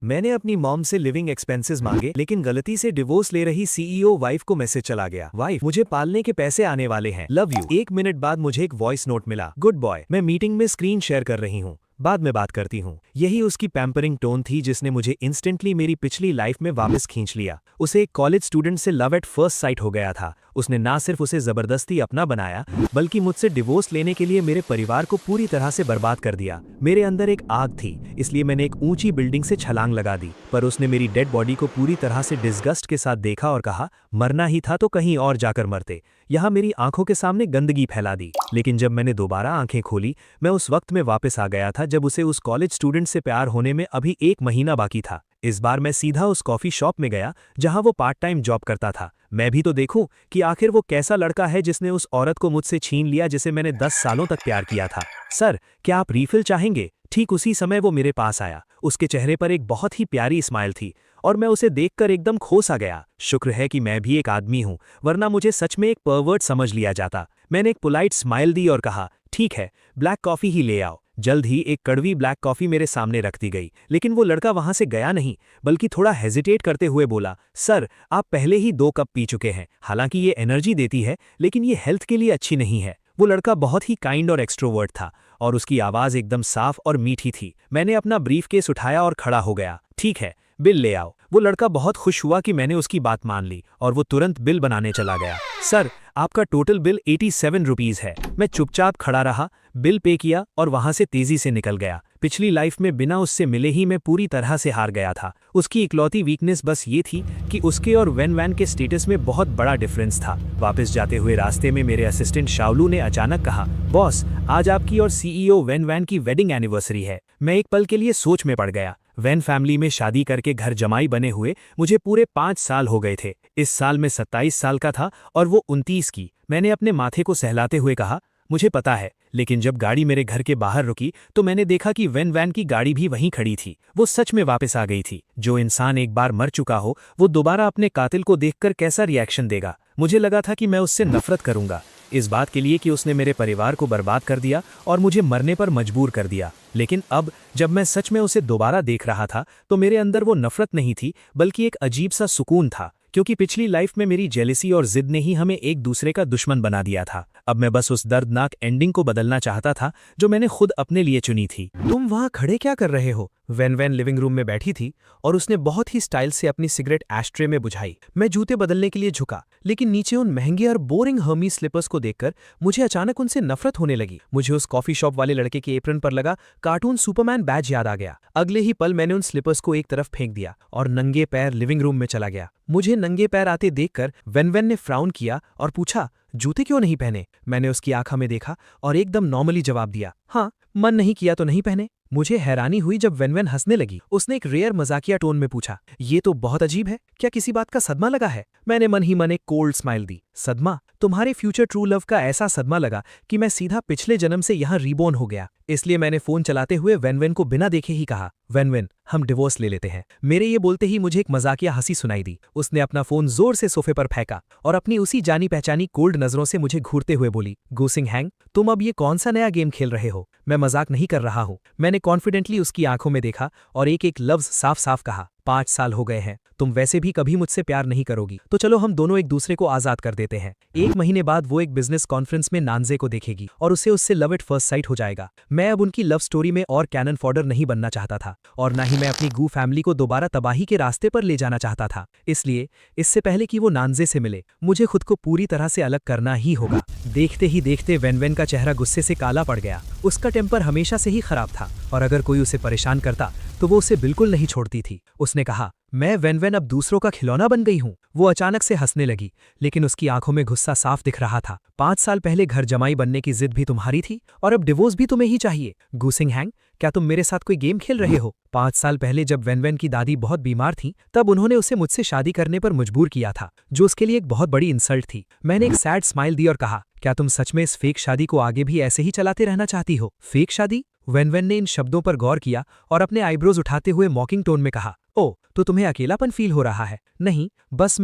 मैंने अपनी मॉम से लिविंग एक्सपेंसेस मांगे लेकिन गलती से डिवोर्स ले रही सीईओ वाइफ को मैसेज चला गया। वाइफ, मुझे पालने के पैसे आने वाले हैं, लव यू। 1 मिनट बाद मुझे एक वॉइस नोट मिला, गुड बॉय, मैं मीटिंग में स्क्रीन शेयर कर रही हूँ, बाद में बात करती हूँ। यही उसकी पैम्परिंग टोन थी जिसने मुझे इंस्टेंटली मेरी पिछली लाइफ में वापस खींच लिया। उसे एक कॉलेज स्टूडेंट से लव एट फर्स्ट साइट हो गया था। उसने ना सिर्फ उसे जबरदस्ती अपना बनाया बल्कि मुझसे डिवोर्स लेने के लिए मेरे परिवार को पूरी तरह से बर्बाद कर दिया। मेरे अंदर एक आग थी, इसलिए मैंने एक ऊंची बिल्डिंग से छलांग लगा दी, पर उसने मेरी डेड बॉडी को पूरी तरह से डिस्गस्ट के साथ देखा और कहा, मरना ही था तो कहीं और जाकर मरते। यहाँ मेरी आंखों के सामने गंदगी फैला दी। लेकिन जब मैंने दोबारा आंखें खोली, मैं उस वक्त में वापस आ गया था जब उसे उस कॉलेज स्टूडेंट से प्यार होने में अभी 1 महीना बाकी था। इस बार मैं सीधा उस कॉफी शॉप में गया जहां वो पार्ट टाइम जॉब करता था। मैं भी तो देखूं कि आखिर वो कैसा लड़का है जिसने उस औरत को मुझसे छीन लिया जिसे मैंने 10 सालों तक प्यार किया था। सर, क्या आप रीफिल चाहेंगे? ठीक उसी समय वो मेरे पास आया। उसके चेहरे पर एक बहुत ही प्यारी स्माइल थी और मैं उसे देखकर एकदम खो सा गया। शुक्र है कि मैं भी एक आदमी हूं, वरना मुझे सच में एक परवर्ट समझ लिया जाता। मैंने एक पोलाइट स्माइल दी और कहा, ठीक है, ब्लैक कॉफी ही ले आओ। जल्द ही एक कड़वी ब्लैक कॉफी मेरे सामने रख दी गई, लेकिन वो लड़का वहां से गया नहीं, बल्कि थोड़ा हेजिटेट करते हुए बोला, सर, आप पहले ही 2 कप पी चुके हैं। हालांकि ये एनर्जी देती है, लेकिन ये हेल्थ के लिए अच्छी नहीं है। वो लड़का बहुत ही काइंड और एक्सट्रोवर्ट था और उसकी आवाज़ एकदम साफ और मीठी थी। मैंने अपना ब्रीफकेस उठाया और खड़ा हो गया। ठीक है, बिल ले आओ। वो लड़का बहुत खुश हुआ कि मैंने उसकी बात मान ली और वो तुरंत बिल बनाने चला गया। सर, आपका टोटल बिल 87 रुपीज़ है। मैं चुपचाप खड़ा रहा, बिल पे किया और वहां से तेजी से निकल गया। पिछली लाइफ में बिना उससे मिले ही मैं पूरी तरह से हार गया था। उसकी इकलौती वीकनेस बस ये थी कि उसके और वेन वैन के स्टेटस में बहुत बड़ा डिफरेंस था। वापस जाते हुए रास्ते में मेरे असिस्टेंट शाओलू ने अचानक कहा, बॉस, आज आपकी और सीईओ वेन वैन की वेडिंग एनिवर्सरी है। मैं एक पल के लिए सोच में पड़ गया। वैन फैमिली में शादी करके घर जमाई बने हुए मुझे पूरे 5 साल हो गए थे। इस साल मैं 27 साल का था और वो 29 की। मैंने अपने माथे को सहलाते हुए कहा, मुझे पता है, लेकिन जब गाड़ी मेरे घर के बाहर रुकी तो मैंने देखा कि वेन वैन की गाड़ी भी वहीं खड़ी थी। वो सच में वापस आ गई थी। जो इंसान एक बार मर चुका हो, वो दोबारा अपने कातिल को देखकर कैसा रिएक्शन देगा। मुझे लगा था कि मैं उससे नफरत करूंगा, इस बात के लिए कि उसने मेरे परिवार को बर्बाद कर दिया और मुझे मरने पर मजबूर कर दिया। लेकिन अब जब मैं सच में उसे दोबारा देख रहा था तो मेरे अंदर वो नफरत नहीं थी, बल्कि एक अजीब सा सुकून था, क्योंकि पिछली लाइफ में मेरी जेलसी और जिद ने ही हमें एक दूसरे का दुश्मन बना दिया था। अब मैं बस उस दर्दनाक एंडिंग को बदलना चाहता था जो मैंने खुद अपने लिए चुनी थी। तुम वहां खड़े क्या कर रहे हो? वेन वैन लिविंग रूम में बैठी थी और उसने बहुत ही स्टाइल से अपनी सिगरेट एस्ट्रे में बुझाई। मैं जूते बदलने के लिए झुका, लेकिन नीचे उन महंगे और बोरिंग हर्मी स्लीपर्स को देखकर मुझे अचानक उनसे नफरत होने लगी। मुझे उस कॉफी शॉप वाले लड़के के एप्रन पर लगा कार्टून सुपरमैन बैज याद आ गया। अगले ही पल मैंने उन स्लीपर्स को एक तरफ फेंक दिया और नंगे पैर लिविंग रूम में चला गया। मुझे नंगे पैर आते देखकर वेन वैन ने फ्राउन किया और पूछा, जूते क्यों नहीं पहने? मैंने उसकी आंखों में देखा और एकदम नॉर्मली जवाब दिया, हाँ, मन नहीं किया तो नहीं पहने। मुझे हैरानी हुई जब वेन वैन हंसने लगी। उसने एक रेयर मजाकिया टोन में पूछा, ये तो बहुत अजीब है, क्या किसी बात का सदमा लगा है? मैंने मन ही मन एक कोल्ड स्माइल दी। सदमा? तुम्हारे फ्यूचर ट्रू लव का ऐसा सदमा लगा कि मैं सीधा पिछले जन्म से यहाँ रीबोर्न हो गया। इसलिए मैंने फोन चलाते हुए वेन वैन को बिना देखे ही कहा, वेन वैन, हम डिवोर्स ले लेते हैं। मेरे ये बोलते ही मुझे एक मजाकिया हंसी सुनाई दी। उसने अपना फोन जोर से सोफे पर फेंका और अपनी उसी जानी पहचानी कोल्ड नजरों से मुझे घूरते हुए बोली, गूसिंग हैंग, तुम अब ये कौन सा नया गेम खेल रहे हो? मैं मजाक नहीं कर रहा हूँ। मैंने कॉन्फिडेंटली उसकी आंखों में देखा और एक एक लफ्ज साफ साफ कहा, 5 साल हो गए हैं, तुम वैसे भी कभी मुझसे प्यार नहीं करोगी, तो चलो हम दोनों एक दूसरे को आजाद कर देते हैं। 1 महीने बाद वो एक बिजनेस कॉन्फ्रेंस में नानजे को देखेगी और उसे उससे लव एट फर्स्ट साइट हो जाएगा। मैं अब उनकी लव स्टोरी में और कैनन फॉडर नहीं बनना चाहता था और ना ही मैं अपनी गू फैमिली को दोबारा तबाही के रास्ते पर ले जाना चाहता था। इसलिए इससे पहले कि वो नानजे से मिले, मुझे खुद को पूरी तरह से अलग करना ही होगा। देखते ही देखते वेन वैन का चेहरा गुस्से से काला पड़ गया। उसका टेम्पर हमेशा से ही खराब था और अगर कोई उसे परेशान करता तो वो उसे बिल्कुल नहीं छोड़ती थी। उसने कहा, मैं वेन वैन अब दूसरों का खिलौना बन गई हूँ। वो अचानक से हंसने लगी, लेकिन उसकी आंखों में गुस्सा साफ दिख रहा था। 5 साल पहले घर जमाई बनने की जिद भी तुम्हारी थी और अब डिवोर्स भी तुम्हें ही चाहिए। गूसिंग हैंग, क्या तुम मेरे साथ कोई गेम खेल रहे हो? 5 साल पहले जब वेन वैन की दादी बहुत बीमार थी, तब उन्होंने उसे मुझसे शादी करने पर मजबूर किया था, जो उसके लिए एक बहुत बड़ी इंसल्ट थी। मैंने एक सैड स्माइल दी और कहा, क्या तुम सच में इस फेक शादी को आगे भी ऐसे ही चलाते रहना चाहती हो? फेक शादी? वेन वैन ने इन शब्दों पर गौर किया और अपने आईब्रोज उठाते हुए मॉकिंग टोन में कहा, ओ, तो तुम्हें अकेलापन फील हो रहा है? नहीं, बस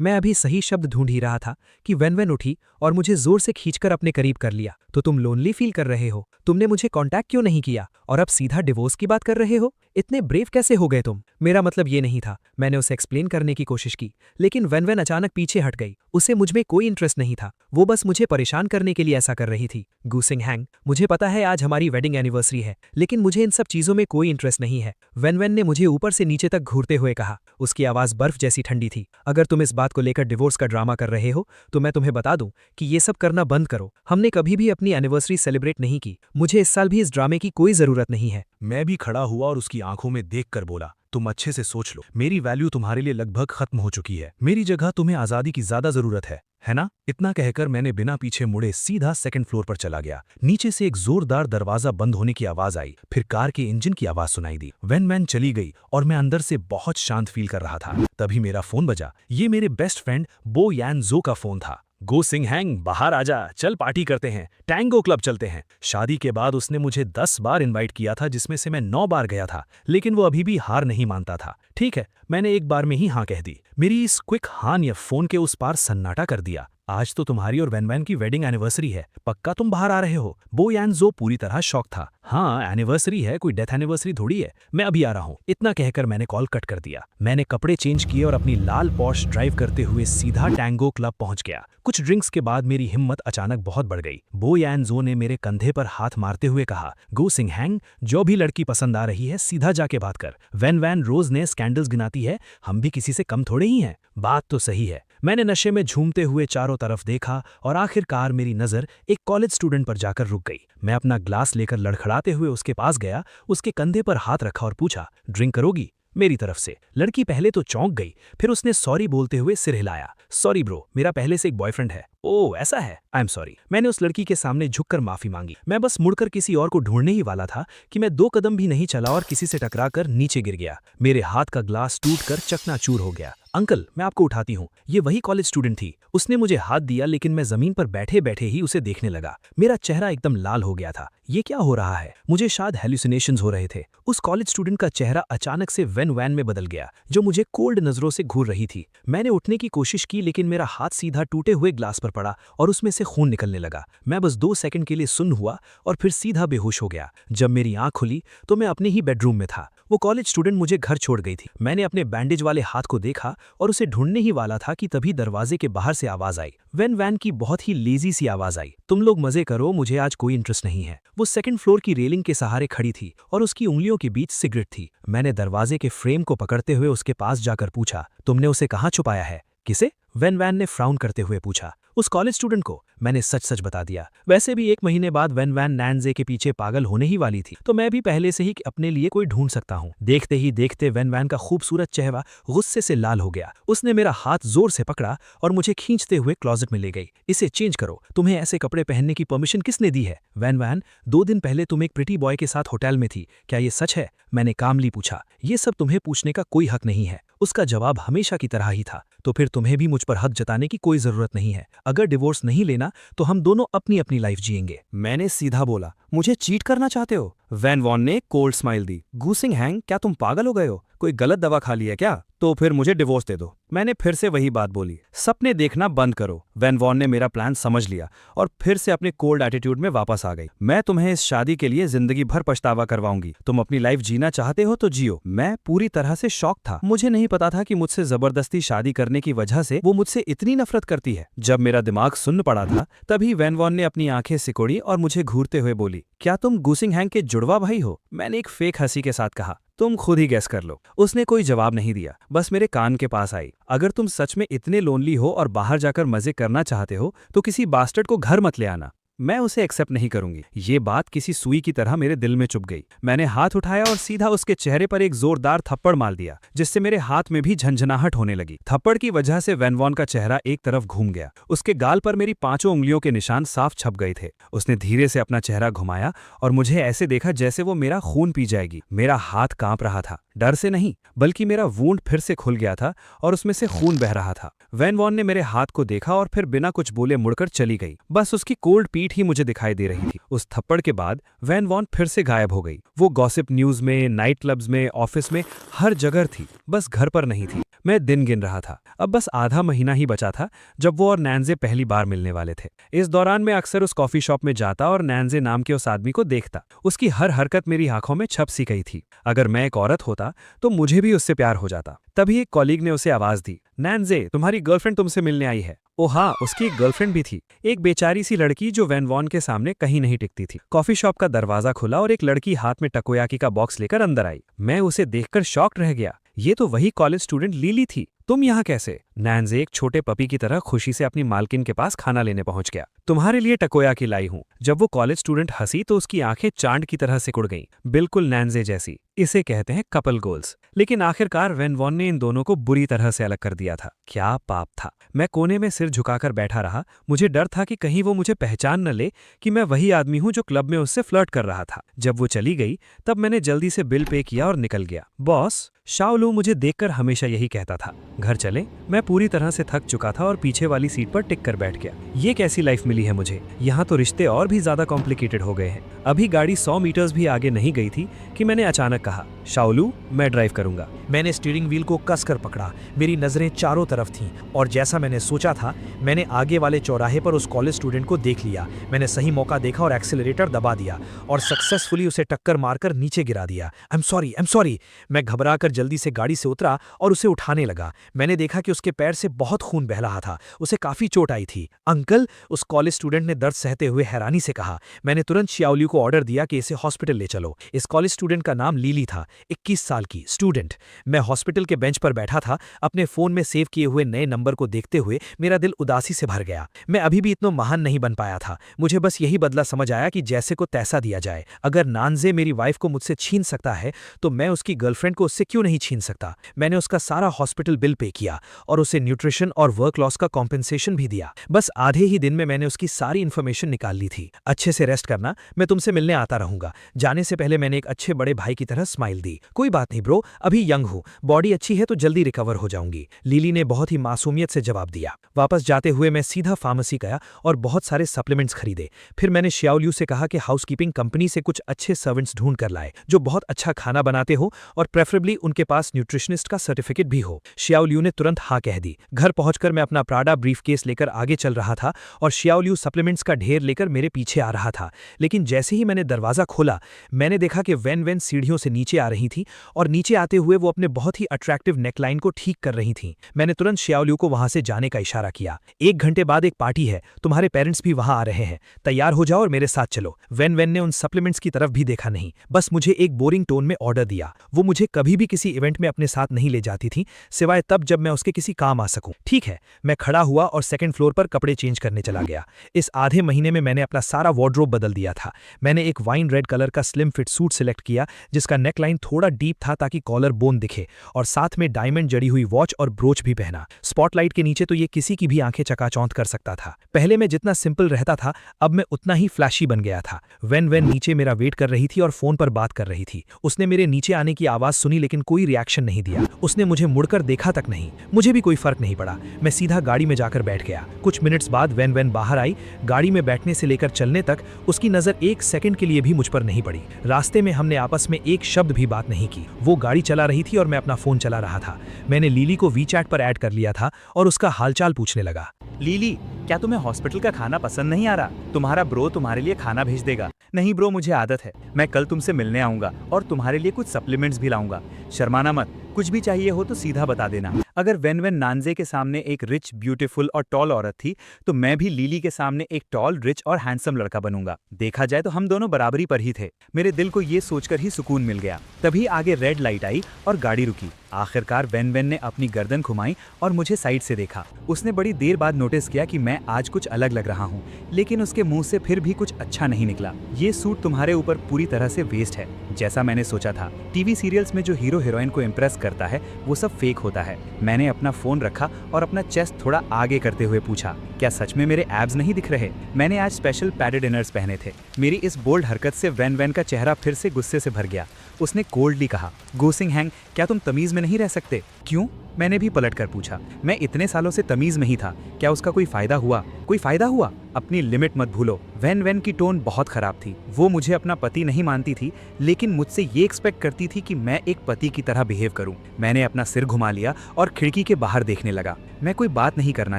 मैं अभी सही शब्द ढूंढ ही रहा था कि वेन उठी और मुझे जोर से खींचकर अपने करीब कर लिया। तो तुम लोनली फील कर रहे हो? तुमने मुझे कांटेक्ट क्यों नहीं किया और अब सीधा डिवोर्स की बात कर रहे हो? इतने ब्रेव कैसे हो गए तुम? मेरा मतलब ये नहीं था। मैंने उसे एक्सप्लेन करने की कोशिश की, लेकिन वेन अचानक पीछे हट गई। उसे मुझमें कोई इंटरेस्ट नहीं था, वो बस मुझे परेशान करने के लिए ऐसा कर रही थी। गूसिंग हैंग, मुझे पता है आज हमारी वेडिंग एनिवर्सरी है, लेकिन मुझे इन सब चीजों में कोई इंटरेस्ट नहीं है। वेन ने मुझे ऊपर से नीचे तक घूरते हुए कहा। उसकी आवाज बर्फ जैसी ठंडी थी। अगर तुम इस बात को लेकर डिवोर्स का ड्रामा कर रहे हो तो मैं तुम्हें बता दूं कि ये सब करना बंद करो। हमने कभी भी अपनी एनिवर्सरी सेलिब्रेट नहीं की। मुझे इस साल भी इस ड्रामे की कोई जरूरत नहीं है। मैं भी खड़ा हुआ और उसकी आंखों में देखकर बोला, तुम अच्छे से सोच लो, मेरी वैल्यू तुम्हारे लिए लगभग खत्म हो चुकी है। मेरी जगह तुम्हें आजादी की ज्यादा जरूरत है ना? इतना कहकर मैंने बिना पीछे मुड़े सीधा सेकंड फ्लोर पर चला गया। नीचे से एक जोरदार दरवाजा बंद होने की आवाज आई, फिर कार के इंजन की आवाज सुनाई दी। वैन चली गई और मैं अंदर से बहुत शांत फील कर रहा था। तभी मेरा फोन बजा। ये मेरे बेस्ट फ्रेंड बो यान जो का फोन था। गो सिंह हैंग, बाहर आजा, चल पार्टी करते हैं, टैंगो क्लब चलते हैं। शादी के बाद उसने मुझे 10 बार इनवाइट किया था, जिसमें से मैं 9 बार गया था, लेकिन वो अभी भी हार नहीं मानता था। ठीक है, मैंने एक बार में ही हाँ कह दी। मेरी इस क्विक हाँ ने फोन के उस पार सन्नाटा कर दिया। आज तो तुम्हारी और वैन की वेडिंग एनिवर्सरी है, पक्का तुम बाहर आ रहे हो? बो यान जो पूरी तरह शॉक था। हाँ, एनिवर्सरी है, कोई डेथ एनिवर्सरी थोड़ी है। मैं अभी आ रहा हूँ। इतना कहकर मैंने कॉल कट कर दिया। मैंने कपड़े चेंज किए और अपनी लाल पॉश ड्राइव करते हुए सीधा टैंगो क्लब पहुंच गया। कुछ ड्रिंक्स के बाद मेरी हिम्मत अचानक बहुत बढ़ गई। बो यान जो ने मेरे कंधे पर हाथ मारते हुए कहा, गो सिंह हैंग, जो भी लड़की पसंद आ रही है सीधा जाके बात कर। वैन रोज ने स्कैंडल्स गिनाती है, हम भी किसी से कम थोड़े ही हैं। बात तो सही है। मैंने नशे में झूमते हुए चारों तरफ देखा और आखिरकार मेरी नजर एक कॉलेज स्टूडेंट पर जाकर रुक गई। मैं अपना ग्लास लेकर लड़खड़ाते हुए उसके पास गया, उसके कंधे पर हाथ रखा और पूछा, ड्रिंक करोगी? मेरी तरफ से। लड़की पहले तो चौंक गई, फिर उसने सॉरी बोलते हुए सिर हिलाया। सॉरी ब्रो, मेरा पहले से एक बॉयफ्रेंड है। ओह ऐसा है, आई एम सॉरी। मैंने उस लड़की के सामने झुककर माफी मांगी। मैं बस मुड़कर किसी और को ढूंढने ही वाला था कि मैं 2 कदम भी नहीं चला और किसी से टकराकर नीचे गिर गया। मेरे हाथ का ग्लास टूटकर चकनाचूर हो गया। अंकल, मैं आपको उठाती हूँ। ये वही कॉलेज स्टूडेंट थी। उसने मुझे हाथ दिया, लेकिन मैं जमीन पर बैठे बैठे ही उसे देखने लगा। मेरा चेहरा एकदम लाल हो गया था। ये क्या हो रहा है? मुझे शायद हेल्यूसिनेशंस हो रहे थे। उस कॉलेज स्टूडेंट का चेहरा अचानक से वैन में बदल गया, जो मुझे कोल्ड नजरों से घूर रही थी। मैंने उठने की कोशिश की, लेकिन मेरा हाथ सीधा टूटे हुए ग्लास पर पड़ा और उसमें से खून निकलने लगा। मैं बस 2 सेकंड के लिए सुन्न हुआ और फिर सीधा बेहोश हो गया। जब मेरी आंख खुली तो मैं अपने ही बेडरूम में था। वो कॉलेज स्टूडेंट मुझे घर छोड़ गई थी। मैंने अपने बैंडेज वाले हाथ को देखा और उसे ढूंढने ही वाला था कि तभी दरवाजे के बाहर से आवाज आई। वैन की बहुत ही लेजी सी आवाज आई, तुम लोग मजे करो, मुझे आज कोई इंटरेस्ट नहीं है। वो सेकंड फ्लोर की रेलिंग के सहारे खड़ी थी और उसकी उंगलियों के बीच सिगरेट थी। मैंने दरवाजे के फ्रेम को पकड़ते हुए उसके पास जाकर पूछा, तुमने उसे कहाँ छुपाया है? किसे? वैन ने फ्राउन करते हुए पूछा। उस कॉलेज स्टूडेंट को। मैंने सच सच बता दिया। वैसे भी 1 महीने बाद वैन नैनजे के पीछे पागल होने ही वाली थी, तो मैं भी पहले से ही अपने लिए कोई ढूंढ सकता हूँ। देखते ही देखते वैन का खूबसूरत चेहरा गुस्से से लाल हो गया। उसने मेरा हाथ जोर से पकड़ा और मुझे खींचते हुए क्लोजेट में ले गई। इसे चेंज करो, तुम्हें ऐसे कपड़े पहनने की परमिशन किसने दी है? वैन 2 दिन पहले तुम एक प्रिटी बॉय के साथ होटल में थी, क्या ये सच है? मैंने कामली पूछा। ये सब तुम्हें पूछने का कोई हक नहीं है। उसका जवाब हमेशा की तरह ही था। तो फिर तुम्हें भी मुझ पर हक जताने की कोई जरूरत नहीं है। अगर डिवोर्स नहीं लेना तो हम दोनों अपनी अपनी लाइफ जिएंगे। मैंने सीधा बोला, मुझे चीट करना चाहते हो? वैन वॉन ने कोल्ड स्माइल दी। गूसिंग हैंग, क्या तुम पागल हो गए हो? कोई गलत दवा खा ली है क्या? तो फिर मुझे डिवोर्स दे दो। मैंने फिर से वही बात बोली, सपने देखना बंद करो। वैन वॉन ने मेरा प्लान समझ लिया और फिर से अपने कोल्ड एटीट्यूड में वापस आ गई। मैं तुम्हें इस शादी के लिए जिंदगी भर पछतावा करवाऊंगी। तुम अपनी लाइफ जीना चाहते हो तो जियो। मैं पूरी तरह से शॉक था। मुझे नहीं पता था कि मुझसे जबरदस्ती शादी करने की वजह से वो मुझसे इतनी नफरत करती है। जब मेरा दिमाग सुन्न पड़ा था, तभी वैन वॉन ने अपनी आंखें सिकोड़ी और मुझे घूरते हुए बोली, क्या तुम गूसिंग हैंग के जुड़वा भाई हो? मैंने एक फेक हंसी के साथ कहा, तुम खुद ही गैस कर लो। उसने कोई जवाब नहीं दिया, बस मेरे कान के पास आई। अगर तुम सच में इतने लोनली हो और बाहर जाकर मजे करना चाहते हो तो किसी बास्टर्ड को घर मत ले आना। मैं उसे एक्सेप्ट नहीं करूंगी। ये बात किसी सुई की तरह मेरे दिल में चुभ गई। मैंने हाथ उठाया और सीधा उसके चेहरे पर एक जोरदार थप्पड़ मार दिया, जिससे मेरे हाथ में भी झंझनाहट होने लगी। थप्पड़ की वजह से वैन वॉन का चेहरा एक तरफ घूम गया। उसके गाल पर मेरी 5 उंगलियों के निशान साफ छप गए थे। उसने धीरे से अपना चेहरा घुमाया और मुझे ऐसे देखा जैसे वो मेरा खून पी जाएगी। मेरा हाथ कांप रहा था, डर से नहीं बल्कि मेरा वूंड फिर से खुल गया था और उसमें से खून बह रहा था। वैन वॉन ने मेरे हाथ को देखा और फिर बिना कुछ बोले मुड़कर चली गई। बस उसकी कोल्ड पीठ सीट ही मुझे दिखाई दे रही थी। उस थप्पड़ के बाद वैन वॉन फिर से गायब हो गई। वो गॉसिप न्यूज में, नाइट क्लब्स में, ऑफिस में, हर जगह थी, बस घर पर नहीं थी। मैं दिन गिन रहा था। अब बस आधा महीना ही बचा था जब वो और नैन्जे पहली बार मिलने वाले थे। इस दौरान मैं अक्सर उस कॉफी शॉप में जाता और नैन्जे नाम के उस आदमी को देखता। उसकी हर हरकत मेरी आंखों में छप सी गई थी। अगर मैं एक औरत होता तो मुझे भी उससे प्यार हो जाता। तभी एक कॉलीग ने उसे आवाज दी, नैन्जे, तुम्हारी गर्लफ्रेंड तुमसे मिलने आई है। ओ हाँ, उसकी एक गर्लफ्रेंड भी थी, एक बेचारी सी लड़की जो वैन वॉन के सामने कहीं नहीं टिकती थी। कॉफी शॉप का दरवाजा खुला और एक लड़की हाथ में टकोयाकी का बॉक्स लेकर अंदर आई। मैं उसे देखकर शॉक्ड रह गया। ये तो वही कॉलेज स्टूडेंट लिली थी। तुम यहाँ कैसे? नैन्जे एक छोटे पपी की तरह खुशी से अपनी मालकिन के पास खाना लेने पहुंच गया। तुम्हारे लिए टकोयाकी लाई हूँ। जब वो कॉलेज स्टूडेंट हंसी तो उसकी आंखें चांद की तरह सिकुड़ गईं, बिल्कुल नैन्जे जैसी। इसे कहते हैं कपल गोल्स। लेकिन आखिरकार वैन वॉन ने इन दोनों को बुरी तरह से अलग कर दिया था। क्या पाप था। मैं कोने में सिर झुकाकर बैठा रहा। मुझे डर था कि कहीं वो मुझे पहचान न ले कि मैं वही आदमी हूं जो क्लब में उससे फ्लर्ट कर रहा था। जब वो चली गई तब मैंने जल्दी से बिल पे किया और निकल गया। बॉस, शाओलू मुझे देखकर हमेशा यही कहता था, घर चले। मैं पूरी तरह से थक चुका था और पीछे वाली सीट पर टिक कर बैठ गया। ये कैसी लाइफ मिली है मुझे? यहाँ तो रिश्ते और भी ज्यादा कॉम्प्लिकेटेड हो गए हैं। अभी गाड़ी 100 मीटर्स भी आगे नहीं गई थी कि मैंने अचानक कहा, शाओलू, मैं ड्राइव करूंगा। मैंने स्टीयरिंग व्हील को कसकर पकड़ा। मेरी नजरें चारों तरफ थीं और जैसा मैंने सोचा था, मैंने आगे वाले चौराहे पर उस कॉलेज स्टूडेंट को देख लिया। मैंने सही मौका देखा और एक्सीलरेटर दबा दिया और सक्सेसफुली उसे टक्कर मारकर नीचे गिरा दिया। I am sorry. मैं घबराकर जल्दी से गाड़ी से उतरा और उसे उठाने लगा। मैंने देखा कि उसके पैर से बहुत खून बह रहा था। उसे काफी चोट आई थी। अंकल, उस कॉलेज स्टूडेंट ने दर्द सहते हुए हैरानी से कहा। मैंने तुरंत शाओलू को ऑर्डर दिया कि इसे हॉस्पिटल ले चलो। इस कॉलेज स्टूडेंट का नाम लिली था, 21 साल की स्टूडेंट। मैं हॉस्पिटल के बेंच पर बैठा था, अपने फोन में सेव किए हुए नए नंबर को देखते हुए मेरा दिल उदासी से भर गया। मैं अभी भी इतना महान नहीं बन पाया था। मुझे बस यही बदला समझ आया कि जैसे को तैसा दिया जाए। अगर नान्जे मेरी वाइफ को मुझसे छीन सकता है तो मैं उसकी गर्लफ्रेंड को उससे क्यों नहीं छीन सकता। मैंने उसका सारा हॉस्पिटल बिल पे किया और उसे न्यूट्रिशन और वर्क लॉस का कॉम्पेंसेशन भी दिया। बस आधे ही दिन में मैंने उसकी सारी इन्फॉर्मेशन निकाल ली थी। अच्छे से रेस्ट करना, मैं तुमसे मिलने आता रहूंगा। जाने से पहले मैंने एक अच्छे बड़े भाई की तरह स्माइल दी। कोई बात नहीं ब्रो, अभी यंग हूँ, बॉडी अच्छी है तो जल्दी रिकवर हो जाऊंगी। लिली ने बहुत ही मासूमियत से जवाब दिया। वापस जाते हुए मैं सीधा फार्मेसी गया और बहुत सारे सप्लीमेंट्स खरीदे। फिर मैंने शाओलू से कहा कि हाउसकीपिंग कंपनी से कुछ अच्छे सर्वेंट्स ढूंढ कर लाए जो बहुत अच्छा खाना बनाते हो और प्रेफरेबली उनके पास न्यूट्रिशनिस्ट का सर्टिफिकेट भी हो। शाओलू ने तुरंत हाँ कह दी। घर पहुंचकर मैं अपना प्राडा ब्रीफकेस लेकर आगे चल रहा था और शाओलू सप्लीमेंट्स का ढेर लेकर मेरे पीछे आ रहा था। लेकिन जैसे ही मैंने दरवाजा खोला, मैंने देखा कि वैन सीढ़ियों से नीचे आ रही थी और नीचे आते हुए वो अपने बहुत ही अट्रैक्टिव नेकलाइन को ठीक कर रही थी। मैंने तुरंत शाओलू को वहां से जाने का इशारा किया। 1 घंटे बाद एक पार्टी है, तुम्हारे पेरेंट्स भी वहां आ रहे हैं, तैयार हो जाओ और मेरे साथ चलो। वैन ने उन सप्लीमेंट्स की तरफ भी देखा नहीं, बस मुझे एक बोरिंग टोन में ऑर्डर दिया। वो मुझे कभी भी किसी इवेंट में अपने साथ नहीं ले जाती थी, सिवाय तब जब मैं उसके किसी काम आ सकूं। ठीक है, मैं खड़ा हुआ और सेकंड फ्लोर पर कपड़े चेंज करने चला गया। इस आधे महीने में मैंने अपना सारा वार्डरोब बदल दिया था। मैंने एक वाइन रेड कलर का स्लिम फिट सूट सिलेक्ट किया जिसका नेकलाइन थोड़ा डीप था ताकि कॉलर बोन दिखे, और साथ में डायमंड जड़ी हुई वॉच और ब्रोच भी पहना। स्पॉटलाइट के नीचे तो ये किसी की भी आंखें चकाचौंध कर सकता था। पहले मैं जितना सिंपल रहता था, अब मैं उतना ही फ्लैशी बन गया था। वैन नीचे मेरा वेट कर रही थी और फोन पर बात कर रही थी। उसने मेरे नीचे आने की आवाज सुनी लेकिन कोई रिएक्शन नहीं दिया। उसने मुझे मुड़कर देखा तक नहीं। मुझे भी कोई फर्क नहीं पड़ा। मैं सीधा गाड़ी में जाकर बैठ गया। कुछ मिनट्स बाद वैन बाहर आई। गाड़ी में बैठने से लेकर चलने तक उसकी नजर 1 सेकंड के लिए भी मुझ पर नहीं पड़ी। रास्ते में हमने आपस में एक शब्द भी बात नहीं की। वो गाड़ी चला रही थी और मैं अपना फोन चला रहा था। मैंने लिली को वीचैट पर ऐड कर लिया था और उसका हालचाल पूछने लगा। लिली, क्या तुम्हें हॉस्पिटल का खाना पसंद नहीं आ रहा? तुम्हारा ब्रो तुम्हारे लिए खाना भेज देगा। नहीं ब्रो, मुझे आदत है। मैं कल तुमसे मिलने आऊंगा और तुम्हारे लिए कुछ सप्लीमेंट्स भी लाऊंगा। शर्माना मत, कुछ भी चाहिए हो तो सीधा बता देना। अगर वैन नान्जे के सामने एक रिच, ब्यूटीफुल और टॉल औरत थी तो मैं भी लिली के सामने एक टॉल, रिच और हैंडसम लड़का बनूंगा। देखा जाए तो हम दोनों बराबरी पर ही थे। मेरे दिल को ये सोचकर ही सुकून मिल गया। तभी आगे रेड लाइट आई और गाड़ी रुकी। आखिरकार वैन ने अपनी गर्दन घुमाई और मुझे साइड से देखा। उसने बड़ी देर बाद नोटिस किया कि मैं आज कुछ अलग लग रहा हूँ, लेकिन उसके मुंह से फिर भी कुछ अच्छा नहीं निकला। ये सूट तुम्हारे ऊपर पूरी तरह से वेस्ट है, जैसा मैंने सोचा था। टीवी सीरियल्स में जो हीरो हीरोइन को इम्प्रेस करता है वो सब फेक होता है। मैंने अपना फोन रखा और अपना चेस्ट थोड़ा आगे करते हुए पूछा, क्या सच में मेरे एब्स नहीं दिख रहे? मैंने आज स्पेशल पैडेड इनर्स पहने थे। मेरी इस बोल्ड हरकत से वैन का चेहरा फिर से गुस्से से भर गया। उसने कोल्डली कहा, गोसिंग हैंग, क्या तुम तमीज में नहीं रह सकते? क्यों? मैंने भी पलट कर पूछा। मैं इतने सालों से तमीज में ही था, क्या उसका कोई फायदा हुआ? कोई फायदा हुआ? अपनी लिमिट मत भूलो। वैन की टोन बहुत खराब थी। वो मुझे अपना पति नहीं मानती थी, लेकिन मुझसे ये एक्सपेक्ट करती थी कि मैं एक पति की तरह बिहेव करूं। मैंने अपना सिर घुमा लिया और खिड़की के बाहर देखने लगा। मैं कोई बात नहीं करना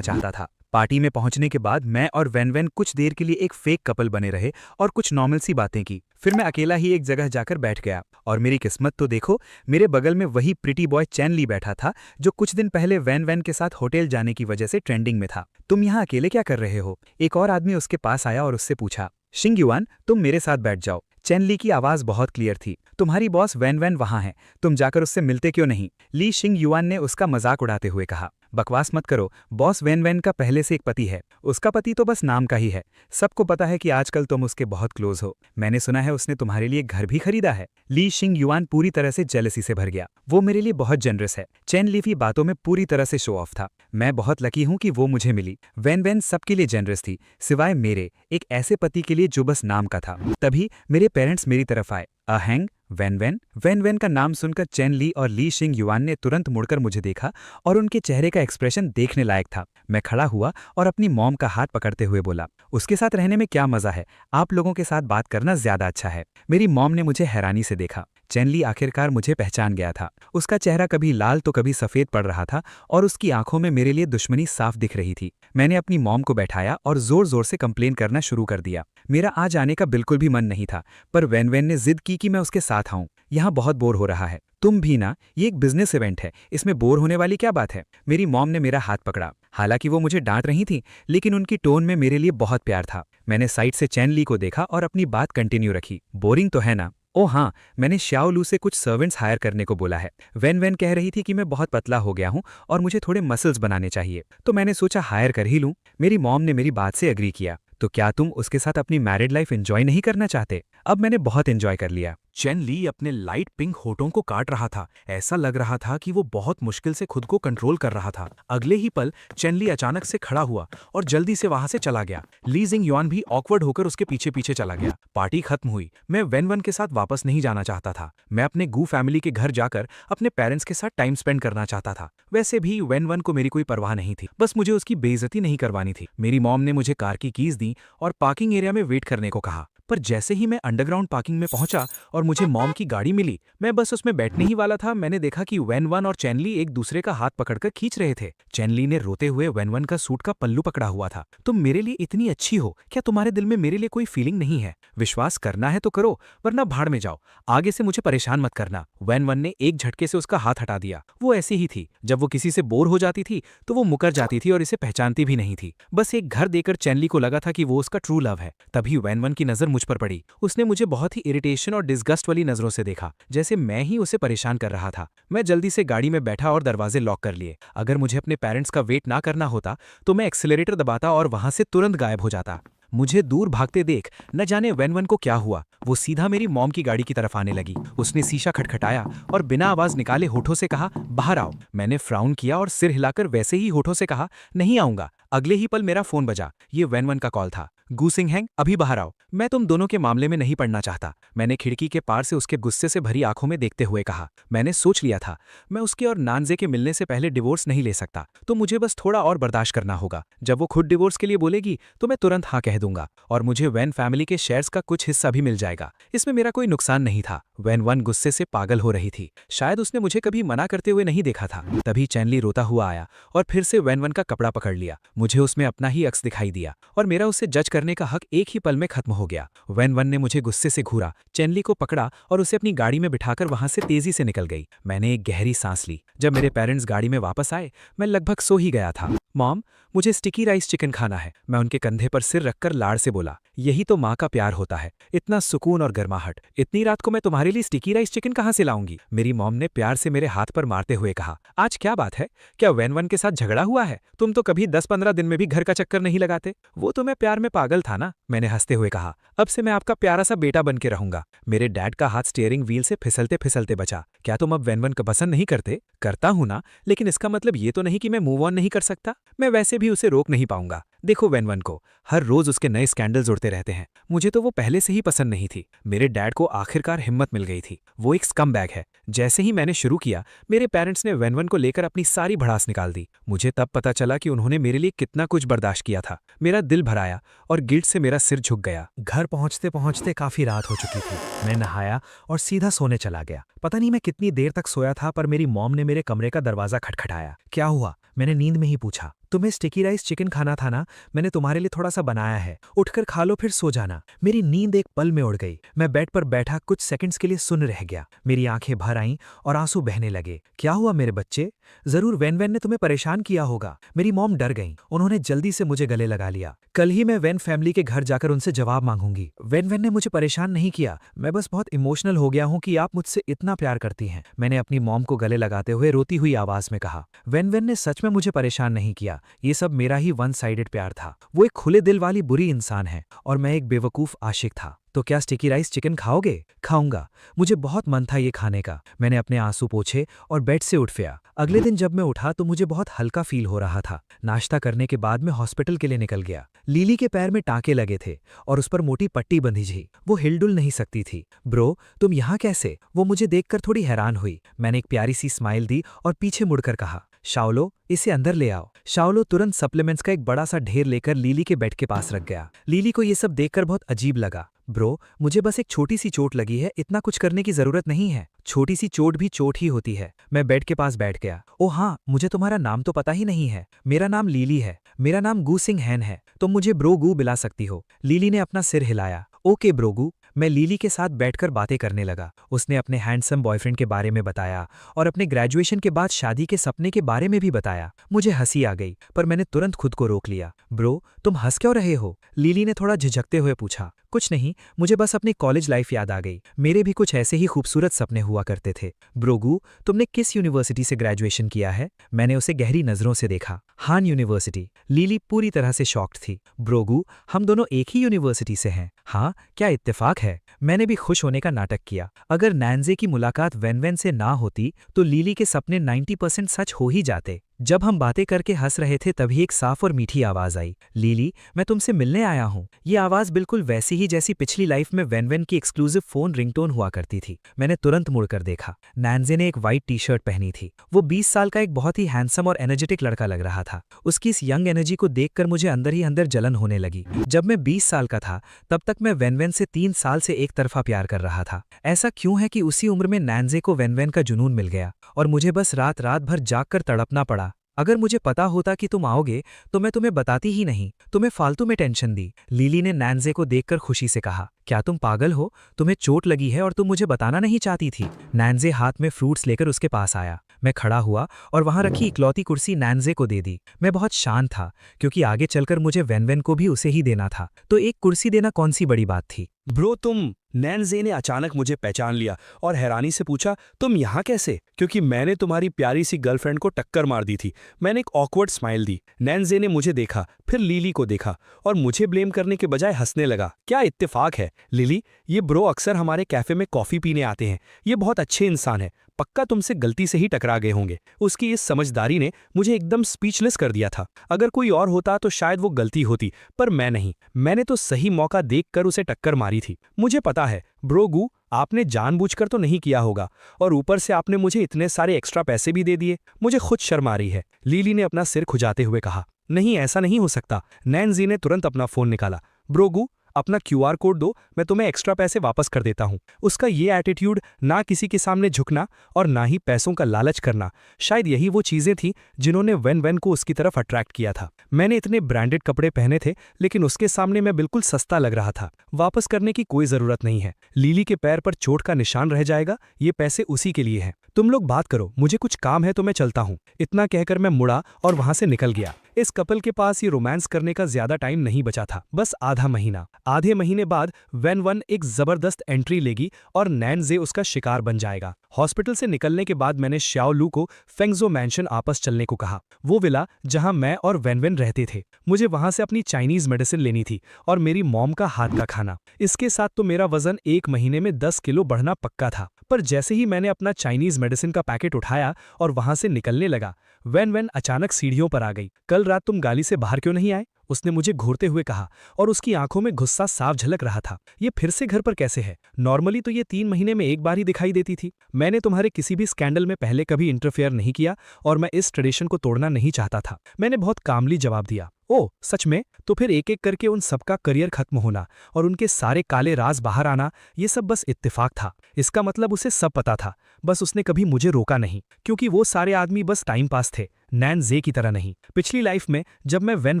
चाहता था। पार्टी में पहुंचने के बाद मैं और वैन कुछ देर के लिए एक फेक कपल बने रहे और कुछ नॉर्मल सी बातें की। फिर मैं अकेला ही एक जगह जाकर बैठ गया और मेरी किस्मत तो देखो, मेरे बगल में वही प्रिटी बॉय चैन ली बैठा था जो कुछ दिन पहले वैन के साथ होटल जाने की वजह से ट्रेंडिंग में था। तुम यहाँ अकेले क्या कर रहे हो? एक और आदमी उसके पास आया और उससे पूछा। शिंग युआन, तुम मेरे साथ बैठ जाओ। चैन ली की आवाज बहुत क्लियर थी। तुम्हारी बॉस वैन वहां है, तुम जाकर उससे मिलते क्यों नहीं? ली शिंग युआन ने उसका मजाक उड़ाते हुए कहा। बकवास मत करो, बॉस वैन का पहले से एक पति है। उसका पति तो बस नाम का ही है। सबको पता है कि आजकल तुम उसके बहुत क्लोज हो। मैंने सुना है उसने तुम्हारे लिए घर भी खरीदा है। ली शिंग युआन पूरी तरह से जेलसी से भर गया। वो मेरे लिए बहुत जनरस है। चैन ली की बातों में पूरी तरह से शो ऑफ था। मैं बहुत लकी हूं कि वो मुझे मिली। वैन सबके लिए जनरस थी, सिवाय मेरे एक ऐसे पति के लिए जो बस नाम का था। तभी मेरे पेरेंट्स मेरी तरफ आए। अहैंग वैन का नाम सुनकर चैन ली और ली शिंग युआन ने तुरंत मुड़कर मुझे देखा और उनके चेहरे का एक्सप्रेशन देखने लायक था। मैं खड़ा हुआ और अपनी मॉम का हाथ पकड़ते हुए बोला, उसके साथ रहने में क्या मजा है, आप लोगों के साथ बात करना ज्यादा अच्छा है। मेरी मॉम ने मुझे हैरानी से देखा। चैन ली आखिरकार मुझे पहचान गया था। उसका चेहरा कभी लाल तो कभी सफेद पड़ रहा था और उसकी आंखों में मेरे लिए दुश्मनी साफ दिख रही थी। मैंने अपनी मॉम को बैठाया और जोर जोर से कंप्लेन करना शुरू कर दिया। मेरा आ जाने का बिल्कुल भी मन नहीं था, पर वैन ने जिद की कि मैं उसके साथ आऊं। यहाँ बहुत बोर हो रहा है। तुम भी ना, ये एक बिजनेस इवेंट है, इसमें बोर होने वाली क्या बात है? मेरी मॉम ने मेरा हाथ पकड़ा। हालांकि वो मुझे डांट रही थी, लेकिन उनकी टोन में मेरे लिए बहुत प्यार था। मैंने साइड से चैन ली को देखा और अपनी बात कंटिन्यू रखी। बोरिंग तो है ना? ओ हाँ, मैंने श्याओ लू से कुछ सर्वेंट्स हायर करने को बोला है। वैन कह रही थी कि मैं बहुत पतला हो गया हूँ और मुझे थोड़े मसल्स बनाने चाहिए, तो मैंने सोचा हायर कर ही लूँ। मेरी मॉम ने मेरी बात से एग्री किया। तो क्या तुम उसके साथ अपनी मैरिड लाइफ एंजॉय नहीं करना चाहते? अब मैंने बहुत एंजॉय कर लिया। चैन ली अपने लाइट पिंक होठों को काट रहा था। ऐसा लग रहा था कि वो बहुत मुश्किल से खुद को कंट्रोल कर रहा था। अगले ही पल चैन ली अचानक से खड़ा हुआ और जल्दी से वहां से चला गया। ली जिंग युआन भी ऑकवर्ड होकर उसके पीछे पीछे चला गया। पार्टी खत्म हुई। मैं वैन के साथ वापस नहीं जाना चाहता था। मैं अपने गू फैमिली के घर जाकर अपने पेरेंट्स के साथ टाइम स्पेंड करना चाहता था। वैसे भी वैन को मेरी कोई परवाह नहीं थी, बस मुझे उसकी बेइज्जती नहीं करवानी थी। मेरी मॉम ने मुझे कार की कीज दी और पार्किंग एरिया में वेट करने को कहा। पर जैसे ही मैं अंडरग्राउंड पार्किंग में पहुंचा और मुझे मॉम की गाड़ी मिली, मैं बस उसमें बैठने ही वाला था, मैंने देखा कि वैन और चैन ली एक दूसरे का हाथ पकड़कर खींच रहे थे। चैन ली ने रोते हुए वैन का सूट का पल्लू पकड़ा हुआ था। तुम मेरे लिए इतनी अच्छी हो, क्या तुम्हारे दिल में मेरे लिए कोई फीलिंग नहीं है? विश्वास करना है तो करो, वरना भाड़ में जाओ। आगे से मुझे परेशान मत करना। वैन ने एक झटके से उसका हाथ हटा दिया। वो ऐसी ही थी, जब वो किसी से बोर हो जाती थी तो वो मुकर जाती थी और इसे पहचानती भी नहीं थी। बस एक घर देकर चैन ली को लगा था कि वो उसका ट्रू लव है। तभी वैन की नजर मुझ पर पड़ी। उसने मुझे बहुत ही इरिटेशन और डिस्गस्ट वाली नजरों से देखा, जैसे मैं ही उसे परेशान कर रहा था। मैं जल्दी से गाड़ी में बैठा और दरवाजे लॉक कर लिए। अगर मुझे अपने पेरेंट्स का वेट ना करना होता तो मैं एक्सीलरेटर दबाता और वहां से तुरंत गायब हो जाता। मुझे दूर भागते देख न जाने वैन को क्या हुआ, वो सीधा मेरी मॉम की गाड़ी की तरफ आने लगी। उसने शीशा खटखटाया और बिना आवाज निकाले होठों से कहा, बाहर आओ। मैंने फ्राउन किया और सिर हिलाकर वैसे ही होठों से कहा, नहीं आऊंगा। अगले ही पल मेरा फोन बजा। ये वैन का कॉल था। गू सिंग हैंग, अभी बाहर आओ, मैं तुम दोनों के मामले में नहीं पड़ना चाहता। मैंने खिड़की के पार से उसके गुस्से से भरी आंखों में देखते हुए कहा। मैंने सोच लिया था, मैं उसके और नानजे के मिलने से पहले डिवोर्स नहीं ले सकता, तो मुझे बस थोड़ा और बर्दाश्त करना होगा। जब वो खुद डिवोर्स के लिए बोलेगी तो मैं तुरंत हाँ कह दूंगा और मुझे वैन फैमिली के शेयर्स का कुछ हिस्सा भी मिल जाएगा। इसमें मेरा कोई नुकसान नहीं था। वैन गुस्से से पागल हो रही थी। शायद उसने मुझे कभी मना करते हुए नहीं देखा था। तभी चैन ली रोता हुआ आया और फिर से वैन का कपड़ा पकड़ लिया। मुझे उसमें अपना ही अक्स दिखाई दिया और मेरा उससे जज करने का हक एक ही पल में खत्म हो गया। वैन ने मुझे गुस्से से घूरा, चैन ली को पकड़ा और उसे अपनी गाड़ी में बिठाकर वहां से तेजी से निकल गई। मैंने एक गहरी सांस ली। जब मेरे पेरेंट्स गाड़ी में वापस आए, मैं लगभग सो ही गया था। मॉम, मुझे स्टिकी राइस चिकन खाना है, मैं उनके कंधे पर सिर रखकर लाड़ से बोला। यही तो माँ का प्यार होता है, इतना सुकून और गर्माहट। इतनी रात को मैं तुम्हारे लिए स्टिकी राइस चिकन कहाँ से लाऊंगी? मेरी मॉम ने प्यार से मेरे हाथ पर मारते हुए कहा। आज क्या बात है, क्या वैन के साथ झगड़ा हुआ है? तुम तो कभी 10-15 दिन में भी घर का चक्कर नहीं लगाते। वो तो मैं प्यार में पागल था ना, मैंने हंसते हुए कहा। अब से मैं आपका प्यारा सा बेटा बन के रहूंगा। मेरे डैड का हाथ स्टीयरिंग व्हील से फिसलते फिसलते बचा। क्या तुम अब वैन को पसंद नहीं करते? करता हूं ना, लेकिन इसका मतलब ये तो नहीं कि मैं मूव ऑन नहीं कर सकता। मैं वैसे भी उसे रोक नहीं पाऊंगा। देखो वेनवन को, हर रोज उसके नए स्कैंडल्स उड़ते रहते हैं। मुझे तो वो पहले से ही पसंद नहीं थी। मेरे डैड को आखिरकार हिम्मत मिल गई थी। वो एक स्कमबैग है। जैसे ही मैंने शुरू किया, मेरे पेरेंट्स ने वेनवन को लेकर अपनी सारी भड़ास निकाल दी। मुझे तब पता चला कि उन्होंने मेरे लिए कितना कुछ बर्दाश्त किया था। मेरा दिल भर आया और गिल्ट से मेरा सिर झुक गया। घर पहुंचते पहुंचते काफी रात हो चुकी थी। मैं नहाया और सीधा सोने चला गया। पता नहीं मैं कितनी देर तक सोया था, पर मेरी मॉम ने मेरे कमरे का दरवाजा खटखटाया। क्या हुआ? मैंने नींद में ही पूछा। तुम्हें स्टिकी राइस चिकन खाना था ना? मैंने तुम्हारे लिए थोड़ा सा बनाया है, उठकर खा लो फिर सो जाना। मेरी नींद एक पल में उड़ गई। मैं बेड पर बैठा कुछ सेकंड्स के लिए सुन रह गया। मेरी आंखें भर आईं और आंसू बहने लगे। क्या हुआ मेरे बच्चे? जरूर वेन ने तुम्हें परेशान किया होगा। मेरी मॉम डर गईं। उन्होंने जल्दी से मुझे गले लगा लिया। कल ही मैं वेन फैमिली के घर जाकर उनसे जवाब मांगूंगी। वेन ने मुझे परेशान नहीं किया, मैं बस बहुत इमोशनल हो गया हूं कि आप मुझसे इतना प्यार करती हैं। मैंने अपनी मॉम को गले लगाते हुए रोती हुई आवाज में कहा। वेन ने सच में मुझे परेशान नहीं किया। ये सब मेरा ही वन साइडेड प्यार था। वो एक खुले दिल वाली बुरी इंसान है और मैं एक बेवकूफ आशिक था। तो क्या स्टिकी राइस चिकन खाओगे? खाऊंगा। मुझे बहुत मन था ये खाने का। मैंने अपने आंसू पोंछे और बेड से उठ गया। अगले दिन जब मैं उठा तो मुझे बहुत हल्का फील हो रहा था। नाश्ता करने के बाद मैं हॉस्पिटल के लिए निकल गया। लीली के पैर में टांके लगे थे और उस पर मोटी पट्टी बंधी थी। वो हिलडुल नहीं सकती थी। ब्रो, तुम यहाँ कैसे? वो मुझे देखकर थोड़ी हैरान हुई। मैंने एक प्यारी सी स्माइल दी और पीछे मुड़कर कहा, शाओलो, इसे अंदर ले आओ। शाओलो तुरंत सप्लीमेंट्स का एक बड़ा सा ढेर लेकर लीली के बेड के पास रख गया। लीली को ये सब देखकर बहुत अजीब लगा। ब्रो, मुझे बस एक छोटी सी चोट लगी है, इतना कुछ करने की जरूरत नहीं है। छोटी सी चोट भी चोट ही होती है। मैं बेड के पास बैठ गया। ओ हाँ, मुझे तुम्हारा नाम तो पता ही नहीं है। मेरा नाम लीली है। मेरा नाम गू सिंह हैन है। तुम मुझे ब्रो गू बुला सकती हो। लीली ने अपना सिर हिलाया। ओके ब्रोगू। मैं लीली के साथ बैठकर बातें करने लगा। उसने अपने हैंडसम बॉयफ्रेंड के बारे में बताया और अपने ग्रेजुएशन के बाद शादी के सपने के बारे में भी बताया। मुझे हंसी आ गई, पर मैंने तुरंत खुद को रोक लिया। ब्रो, तुम हंस क्यों रहे हो? लीली ने थोड़ा झिझकते हुए पूछा। कुछ नहीं, मुझे बस अपनी कॉलेज लाइफ याद आ गई। मेरे भी कुछ ऐसे ही खूबसूरत सपने हुआ करते थे। ब्रोगू, तुमने किस यूनिवर्सिटी से ग्रेजुएशन किया है? मैंने उसे गहरी नजरों से देखा। हान यूनिवर्सिटी। लीली पूरी तरह से शॉक्ड थी। ब्रोगू, हम दोनों एक ही यूनिवर्सिटी से हैं। हाँ, क्या इत्तेफाक है। मैंने भी खुश होने का नाटक किया। अगर नैन्जे की मुलाकात वेन से ना होती तो लीली के सपने 90% सच हो ही जाते। जब हम बातें करके हंस रहे थे तभी एक साफ और मीठी आवाज आई। लीली, मैं तुमसे मिलने आया हूँ। ये आवाज बिल्कुल वैसी ही जैसी पिछली लाइफ में वेन की एक्सक्लूसिव फोन रिंगटोन हुआ करती थी। मैंने तुरंत मुड़कर देखा। नैन्जे ने एक व्हाइट टी शर्ट पहनी थी। वो 20 साल का एक बहुत ही हैंडसम और एनर्जेटिक लड़का लग रहा था। उसकी इस यंग एनर्जी को देखकर मुझे अंदर ही अंदर जलन होने लगी। जब मैं 20 साल का था तब तक मैं वेन से 3 साल से एक तरफा प्यार कर रहा था। ऐसा क्यों है कि उसी उम्र में नैन्जे को वेन का जुनून मिल गया और मुझे बस रात रात भर जागकर तड़पना पड़ा। अगर मुझे पता होता कि तुम आओगे तो मैं तुम्हें बताती ही नहीं, तुम्हें फालतू में टेंशन दी। लीली ने नैन्जे को देखकर खुशी से कहा। क्या तुम पागल हो? तुम्हें चोट लगी है और तुम मुझे बताना नहीं चाहती थी। नैन्जे हाथ में फ्रूट्स लेकर उसके पास आया। मैं खड़ा हुआ और वहां रखी इकलौती कुर्सी नैन्जे को दे दी। मैं बहुत शांत था क्योंकि आगे चलकर मुझे वेन को भी उसे ही देना था, तो एक कुर्सी देना कौन सी बड़ी बात थी। ब्रो, तुम? नैन्जे ने अचानक मुझे पहचान लिया और हैरानी से पूछा, तुम यहाँ कैसे? क्योंकि मैंने तुम्हारी प्यारी सी गर्लफ्रेंड को टक्कर मार दी थी। मैंने एक ऑकवर्ड स्माइल दी। नैन्जे ने मुझे देखा, फिर लीली को देखा और मुझे ब्लेम करने के बजाय हंसने लगा। क्या इत्तेफाक है लिली, ये ब्रो अक्सर हमारे कैफे में कॉफी पीने आते हैं। ये बहुत अच्छे इंसान है। पक्का तुमसे गलती से ही टकरा गए होंगे। उसकी इस समझदारी ने मुझे एकदम स्पीचलेस कर दिया था। अगर कोई और होता तो शायद वो गलती होती, पर मैं नहीं। मैंने तो सही मौका देखकर उसे टक्कर मारी थी। मुझे पता है ब्रोगू, आपने जानबूझकर तो नहीं किया होगा और ऊपर से आपने मुझे इतने सारे एक्स्ट्रा पैसे भी दे दिए। मुझे खुद शर्म आ रही है। लीली ने अपना सिर खुजाते हुए कहा। नहीं, ऐसा नहीं हो सकता। नैन्जी ने तुरंत अपना फोन निकाला। ब्रोगू, अपना QR कोड दो, मैं तुम्हें एक्स्ट्रा पैसे वापस कर देता हूं। उसका ये एटीट्यूड, ना किसी के सामने झुकना और ना ही पैसों का लालच करना, शायद यही वो चीजें थी जिन्होंने वेन को उसकी तरफ अट्रैक्ट किया था। मैंने इतने ब्रांडेड कपड़े पहने थे लेकिन उसके सामने मैं बिल्कुल सस्ता लग रहा था। वापस करने की कोई जरूरत नहीं है। लीली के पैर पर चोट का निशान रह जाएगा, ये पैसे उसी के लिए हैं। तुम लोग बात करो, मुझे कुछ काम है तो मैं चलता हूँ। इतना कहकर मैं मुड़ा और वहां से निकल गया। इस कपल के पास ये रोमांस करने का ज्यादा टाइम नहीं बचा था, बस आधा महीना। आधे महीने बाद वेन एक जबरदस्त एंट्री लेगी और नैन्जे उसका शिकार बन जाएगा। हॉस्पिटल से निकलने के बाद मैंने श्याओलू को फेंगजो मैंशन आपस चलने को कहा, वो विला जहां मैं और वेन रहते थे। मुझे वहां से अपनी चाइनीज मेडिसिन लेनी थी और मेरी मॉम का हाथ का खाना। इसके साथ तो मेरा वजन 1 महीने में 10 किलो बढ़ना पक्का था। पर जैसे ही मैंने अपना चाइनीज मेडिसिन का पैकेट उठाया और वहां से निकलने लगा, वैन वैन अचानक सीढ़ियों पर आ गई। कल रात तुम गाली से बाहर क्यों नहीं आए? उसने मुझे घूरते हुए कहा और उसकी आंखों में गुस्सा साफ झलक रहा था। ये फिर से घर पर कैसे है? नॉर्मली तो ये 3 महीने में एक बार ही दिखाई देती थी। मैंने तुम्हारे किसी भी स्कैंडल में पहले कभी इंटरफेयर नहीं किया और मैं इस ट्रेडिशन को तोड़ना नहीं चाहता था। मैंने बहुत कामली जवाब दिया। ओह सच में? तो फिर एक एक करके उन सबका करियर खत्म होना और उनके सारे काले राज बाहर आना, ये सब बस इत्तेफाक था। इसका मतलब उसे सब पता था, बस उसने कभी मुझे रोका नहीं, क्योंकि वो सारे आदमी बस टाइम पास थे, नैन जे की तरह नहीं। पिछली लाइफ में जब मैं वैन